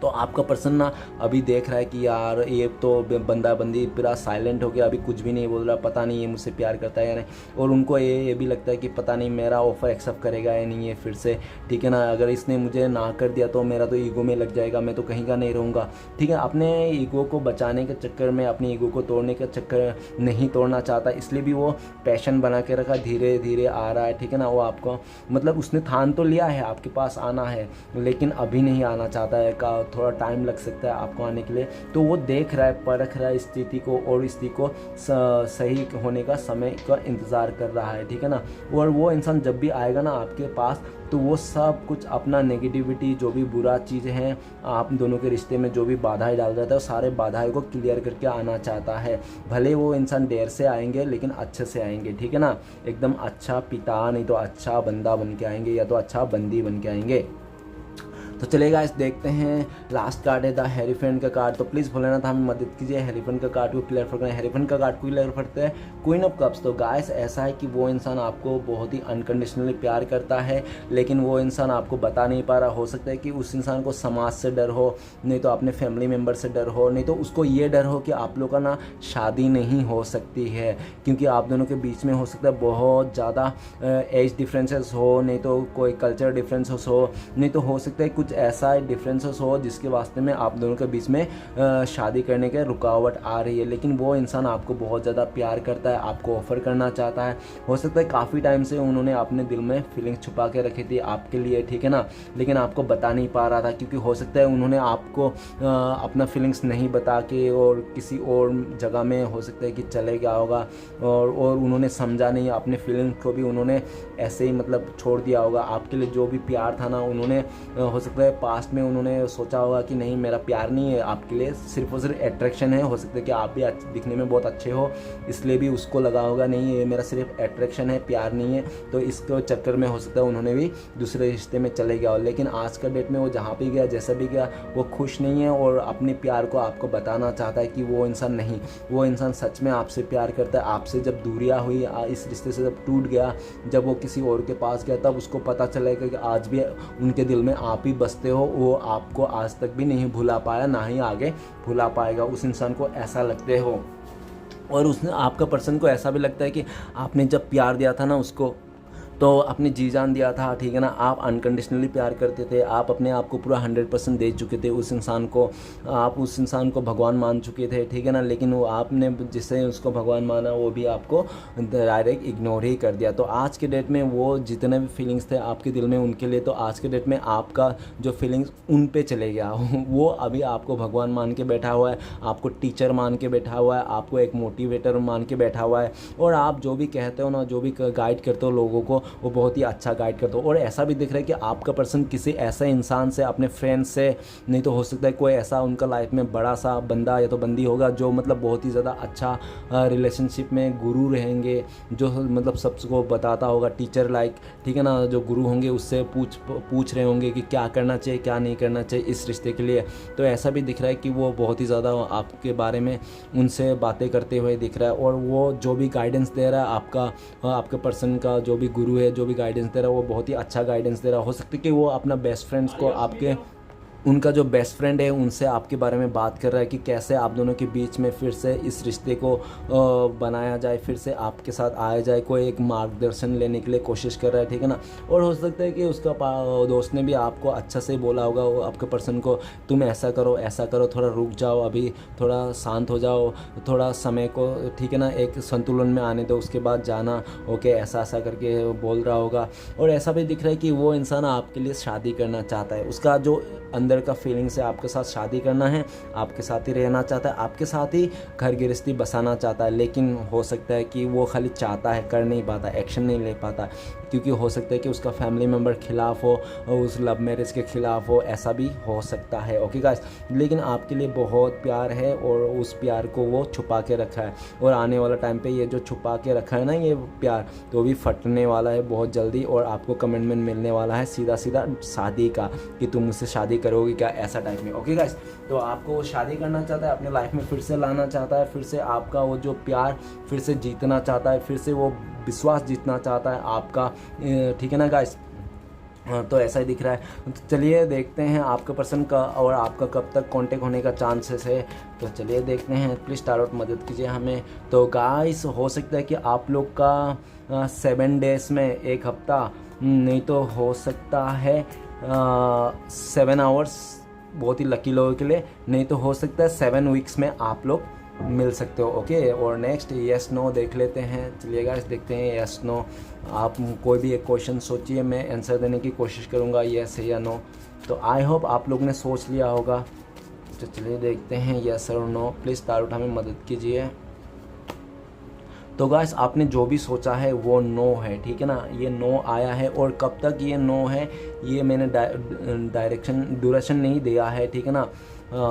A: तो आपका पर्सन ना अभी देख रहा है कि यार ये तो बंदी पूरा साइलेंट हो गया, अभी कुछ भी नहीं बोल रहा, पता नहीं ये मुझसे प्यार करता है या नहीं। और उनको ये भी लगता है कि पता नहीं मेरा ऑफ़र एक्सेप्ट करेगा या नहीं है फिर से, ठीक है ना। अगर इसने मुझे ना कर दिया तो मेरा तो ईगो में लग जाएगा, मैं तो कहीं का नहीं रहूँगा, ठीक है। अपने ईगो को बचाने के चक्कर में, अपने ईगो को तोड़ने का चक्कर नहीं तोड़ना चाहता, इसलिए भी वो पैशन बना के रखा, धीरे धीरे आ रहा है, ठीक है ना। वो आपको मतलब उसने ठान तो लिया है आपके पास आना है, लेकिन अभी नहीं आना चाहता है, थोड़ा टाइम लग सकता है आपको आने के लिए। तो वो देख रहा है, परख रहा है स्थिति को और स्थिति को सही होने का समय का इंतज़ार कर रहा है, ठीक है ना। और वो इंसान जब भी आएगा ना आपके पास, तो वो सब कुछ अपना नेगेटिविटी, जो भी बुरा चीज़ें हैं आप दोनों के रिश्ते में, जो भी बाधाएं डाल रहा था, वो सारे बाधाएं को क्लियर करके आना चाहता है। भले वो इंसान देर से आएंगे लेकिन अच्छे से आएंगे, ठीक है ना। एकदम अच्छा पिता नहीं तो अच्छा बंदा बन के आएंगे, या तो अच्छा बंदी बन के आएंगे। तो चलिए गाइस देखते हैं, लास्ट कार्ड है द हेरीफेंट का कार्ड। तो प्लीज़ भूलना था हमें मदद कीजिए हेरीफेंट का कार्ड को क्लियर करना है। हेरीफेंट का कार्ड को क्लियर करते हैं क्वीन ऑफ कप्स। तो गाइस ऐसा है कि वो इंसान आपको बहुत ही अनकंडीशनली प्यार करता है, लेकिन वो इंसान आपको बता नहीं पा रहा। हो सकता है कि उस इंसान को समाज से डर हो, नहीं तो अपने फैमिली मेम्बर से डर हो, नहीं तो उसको ये डर हो कि आप लोग का ना शादी नहीं हो सकती है, क्योंकि आप दोनों के बीच में हो सकता है बहुत ज़्यादा एज डिफरेंसेस हो, नहीं तो कोई कल्चर डिफरेंसेस हो, नहीं तो हो सकता है कुछ ऐसा डिफरेंसेस हो जिसके वास्ते में आप दोनों के बीच में शादी करने के रुकावट आ रही है। लेकिन वो इंसान आपको बहुत ज़्यादा प्यार करता है, आपको ऑफर करना चाहता है। हो सकता है काफ़ी टाइम से उन्होंने अपने दिल में फीलिंग्स छुपा के रखी थी आपके लिए, ठीक है ना, लेकिन आपको बता नहीं पा रहा था, क्योंकि हो सकता है उन्होंने आपको अपना फीलिंग्स नहीं बता के और किसी और जगह में हो सकता है कि चले गया होगा, और उन्होंने समझा नहीं अपने फीलिंग्स को भी, उन्होंने ऐसे ही मतलब छोड़ दिया होगा। आपके लिए जो भी प्यार था ना, उन्होंने हो सकता है पास्ट में उन्होंने सोचा होगा कि नहीं मेरा प्यार नहीं है आपके लिए, सिर्फ और सिर्फ अट्रैक्शन है। हो सकता है कि आप भी दिखने में बहुत अच्छे हो, इसलिए भी उसको लगा होगा नहीं ये मेरा सिर्फ अट्रैक्शन है, प्यार नहीं है। तो इसके चक्कर में हो सकता है उन्होंने भी दूसरे रिश्ते में चले गया हो। लेकिन आज का डेट में वो जहाँ भी गया, जैसा भी गया, वो खुश नहीं है और अपने प्यार को आपको बताना चाहता है कि वो इंसान नहीं, वो इंसान सच में आपसे प्यार करता है। आपसे जब दूरियाँ हुई, इस रिश्ते से जब टूट गया, जब वो किसी और के पास गया, तब उसको पता चलेगा कि आज भी उनके दिल में आप ही बसते हो। वो आपको आज तक भी नहीं भुला पाया, ना ही आगे भुला पाएगा। उस इंसान को ऐसा लगते हो, और उसने आपका पर्सन को ऐसा भी लगता है कि आपने जब प्यार दिया था ना उसको, तो अपनी जी जान दिया था, ठीक है ना। आप अनकंडीशनली प्यार करते थे, आप अपने आप को पूरा 100% दे चुके थे उस इंसान को, आप उस इंसान को भगवान मान चुके थे, ठीक है ना। लेकिन वो आपने जिससे उसको भगवान माना, वो भी आपको डायरेक्ट इग्नोर ही कर दिया। तो आज के डेट में वो जितने भी फीलिंग्स थे आपके दिल में उनके लिए, तो आज के डेट में आपका जो फीलिंग्स उन पे चले गया वो अभी आपको भगवान मान के बैठा हुआ है, आपको टीचर मान के बैठा हुआ है, आपको एक मोटिवेटर मान के बैठा हुआ है। और आप जो भी कहते हो ना, जो भी गाइड करते हो लोगों को, वो बहुत ही अच्छा गाइड करते हो। और ऐसा भी दिख रहा है कि आपका पर्सन किसी ऐसे इंसान से, अपने फ्रेंड से, नहीं तो हो सकता है कोई ऐसा उनका लाइफ में बड़ा सा बंदा या तो बंदी होगा जो मतलब बहुत ही ज़्यादा अच्छा रिलेशनशिप में गुरु रहेंगे, जो मतलब सबको बताता होगा, टीचर लाइक, ठीक है ना। जो गुरु होंगे उससे पूछ रहे होंगे कि क्या करना चाहिए, क्या नहीं करना चाहिए इस रिश्ते के लिए। तो ऐसा भी दिख रहा है कि वो बहुत ही ज़्यादा आपके बारे में उनसे बातें करते हुए दिख रहा है। और वो जो भी गाइडेंस दे रहा है आपके पर्सन का जो भी गुरु है, जो भी गाइडेंस दे रहा है, वो बहुत ही अच्छा गाइडेंस दे रहा है। हो सकता है कि वो अपना बेस्ट फ्रेंड्स को, उनका जो बेस्ट फ्रेंड है उनसे आपके बारे में बात कर रहा है कि कैसे आप दोनों के बीच में फिर से इस रिश्ते को बनाया जाए, फिर से आपके साथ आया जाए। कोई एक मार्गदर्शन लेने के लिए कोशिश कर रहा है, ठीक है ना। और हो सकता है कि उसका दोस्त ने भी आपको अच्छा से बोला होगा, वो आपके पर्सन को, तुम ऐसा करो, थोड़ा रुक जाओ, अभी थोड़ा शांत हो जाओ, थोड़ा समय को, ठीक है ना, एक संतुलन में आने दो, उसके बाद जाना, ओके, ऐसा करके बोल रहा होगा। और ऐसा भी दिख रहा है कि वो इंसान आपके लिए शादी करना चाहता है, उसका जो अंदर का फीलिंग से आपके साथ शादी करना है, आपके साथ ही रहना चाहता है, आपके साथ ही घर गृहस्थी बसाना चाहता है। लेकिन हो सकता है कि वो खाली चाहता है, कर नहीं पाता, एक्शन नहीं ले पाता, क्योंकि हो सकता है कि उसका फैमिली मेम्बर खिलाफ हो, उस लव मैरिज के खिलाफ हो, ऐसा भी हो सकता है। ओके गाइस, लेकिन आपके लिए बहुत प्यार है और उस प्यार को वो छुपा के रखा है। और आने वाला टाइम पे ये जो छुपा के रखा है ना ये प्यार, तो भी फटने वाला है बहुत जल्दी, और आपको कमिटमेंट मिलने वाला है सीधा शादी का, कि तुम मुझसे शादी करोगी क्या, ऐसा टाइप में। ओके गाइस, तो आपको शादी करना चाहता है, अपने लाइफ में फिर से लाना चाहता है, फिर से आपका वो जो प्यार फिर से जीतना चाहता है, फिर से वो विश्वास जीतना चाहता है आपका, ठीक है ना गाइस। तो ऐसा ही दिख रहा है। तो चलिए देखते हैं आपके पर्सन का और आपका कब तक कांटेक्ट होने का चांसेस है। तो चलिए देखते हैं, प्लीज़ टारोट मदद कीजिए हमें। तो गाइस हो सकता है कि आप लोग का 7 डेज़ में, एक हफ्ता, नहीं तो हो सकता है 7 आवर्स, बहुत ही लकी लोगों के लिए, नहीं तो हो सकता है 7 वीक्स में आप लोग मिल सकते हो। ओके, और नेक्स्ट यस नो देख लेते हैं। चलिए गाइस देखते हैं यस नो। आप कोई भी एक क्वेश्चन सोचिए, मैं आंसर देने की कोशिश करूँगा यस है या नो। तो आई होप आप लोग ने सोच लिया होगा। तो चलिए देखते हैं यस और नो। प्लीज़ तारुठ हमें मदद कीजिए। तो गाइस आपने जो भी सोचा है वो नो है, ठीक है ना। ये नो आया है, और कब तक ये नो है ये मैंने ड्यूरेशन नहीं दिया है, ठीक है ना।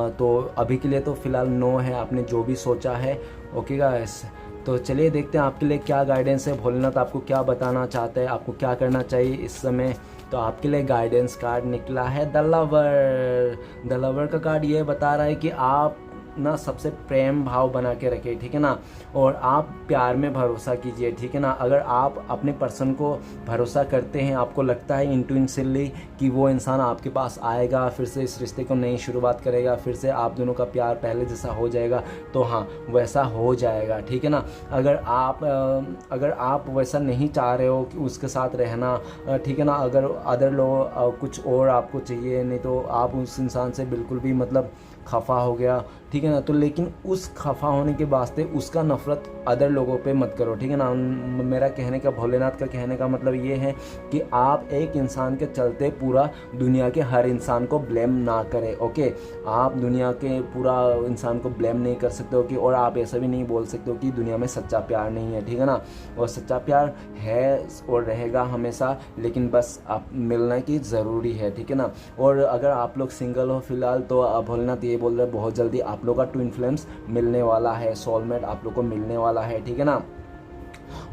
A: तो अभी के लिए तो फ़िलहाल नो है, आपने जो भी सोचा है। ओके गाइस, तो चलिए देखते हैं आपके लिए क्या गाइडेंस है। भोलेनाथ आपको क्या बताना चाहते हैं, आपको क्या करना चाहिए इस समय। तो आपके लिए गाइडेंस कार्ड निकला है द लवर। द लवर का कार्ड ये बता रहा है कि आप ना सबसे प्रेम भाव बना के रखे, ठीक है ना, और आप प्यार में भरोसा कीजिए, ठीक है ना। अगर आप अपने पर्सन को भरोसा करते हैं, आपको लगता है इंट्यूशनली कि वो इंसान आपके पास आएगा, फिर से इस रिश्ते को नई शुरुआत करेगा, फिर से आप दोनों का प्यार पहले जैसा हो जाएगा, तो हाँ वैसा हो जाएगा, ठीक है ना। अगर आप वैसा नहीं चाह रहे हो कि उसके साथ रहना, ठीक है ना, अगर अदर लोग कुछ और आपको चाहिए, नहीं तो आप उस इंसान से बिल्कुल भी मतलब खफा हो गया, ठीक है ना। तो लेकिन उस खफा होने के वास्ते उसका नफरत अदर लोगों पे मत करो, ठीक है ना। मेरा कहने का, भोलेनाथ का कहने का मतलब ये है कि आप एक इंसान के चलते पूरा दुनिया के हर इंसान को ब्लेम ना करें। ओके, आप दुनिया के पूरा इंसान को ब्लेम नहीं कर सकते हो कि, और आप ऐसा भी नहीं बोल सकते हो कि दुनिया में सच्चा प्यार नहीं है, ठीक है ना। और सच्चा प्यार है और रहेगा हमेशा, लेकिन बस आप मिलना की ज़रूरी है, ठीक है ना। और अगर आप लोग सिंगल हो फिलहाल, तो भोलेनाथ ये बोल रहे बहुत जल्दी आप लोग का ट्विन फ्लेम्स मिलने वाला है, सोलमेट आप लोग को मिलने वाला है, ठीक है ना।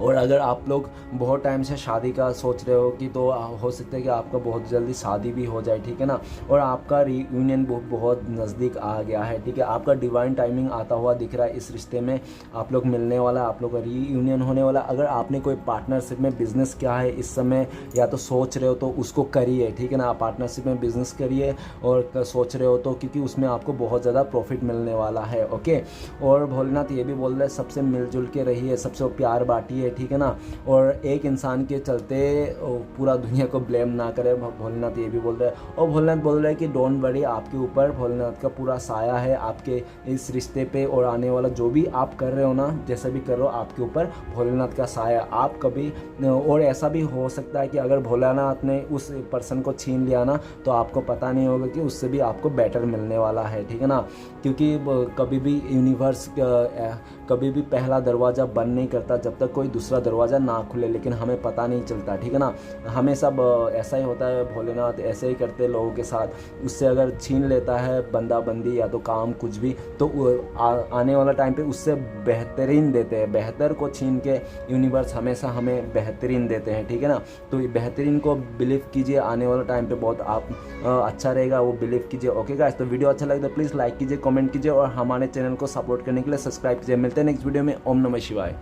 A: और अगर आप लोग बहुत टाइम से शादी का सोच रहे हो कि, तो हो सकता है कि आपका बहुत जल्दी शादी भी हो जाए, ठीक है ना। और आपका रीयूनियन बहुत नज़दीक आ गया है, ठीक है। आपका डिवाइन टाइमिंग आता हुआ दिख रहा है, इस रिश्ते में आप लोग मिलने वाला है, आप लोग का रीयूनियन होने वाला। अगर आपने कोई पार्टनरशिप में बिजनेस किया है इस समय, या तो सोच रहे हो, तो उसको करिए, ठीक है ना। आप पार्टनरशिप में बिजनेस करिए और सोच रहे हो तो, क्योंकि उसमें आपको बहुत ज़्यादा प्रॉफिट मिलने वाला है। ओके, और भोलेनाथ ये भी बोल रहे हैं सबसे मिलजुल के रहिए, सबसे प्यार बांटिए, ठीक है ना। और एक इंसान के चलते पूरा दुनिया को ब्लेम ना करे, भोलेनाथ ये भी बोल रहे हैं। और भोलेनाथ बोल रहे हैं कि डोंट वरी, आपके ऊपर भोलेनाथ का पूरा साया है, आपके इस रिश्ते पे, और आने वाला जो भी आप कर रहे हो ना, जैसा भी कर रहे हो, आपके ऊपर भोलेनाथ का साया। आप कभी, और ऐसा भी हो सकता है कि अगर भोलेनाथ ने उस पर्सन को छीन लिया ना, तो आपको पता नहीं होगा कि उससे भी आपको बेटर मिलने वाला है, ठीक है ना। क्योंकि कभी भी यूनिवर्स कभी भी पहला दरवाज़ा बंद नहीं करता जब तक कोई दूसरा दरवाज़ा ना खुले, लेकिन हमें पता नहीं चलता, ठीक है ना। हमें सब ऐसा ही होता है, भोलेनाथ ऐसे ही करते लोगों के साथ। उससे अगर छीन लेता है बंदा बंदी या तो काम कुछ भी, तो आने वाला टाइम पे उससे बेहतरीन देते हैं। बेहतर को छीन के यूनिवर्स हमेशा हमें बेहतरीन देते हैं, ठीक है ना। तो बेहतरीन को बिलीव कीजिए, आने वाला टाइम पे बहुत आप अच्छा रहेगा, वो बिलीव कीजिए। ओके गाइस, तो वीडियो अच्छा लगे तो प्लीज़ लाइक कीजिए, कमेंट कीजिए, और हमारे चैनल को सपोर्ट करने के लिए सब्सक्राइब कीजिए। मिलते हैं नेक्स्ट वीडियो में। ओम नमः शिवाय।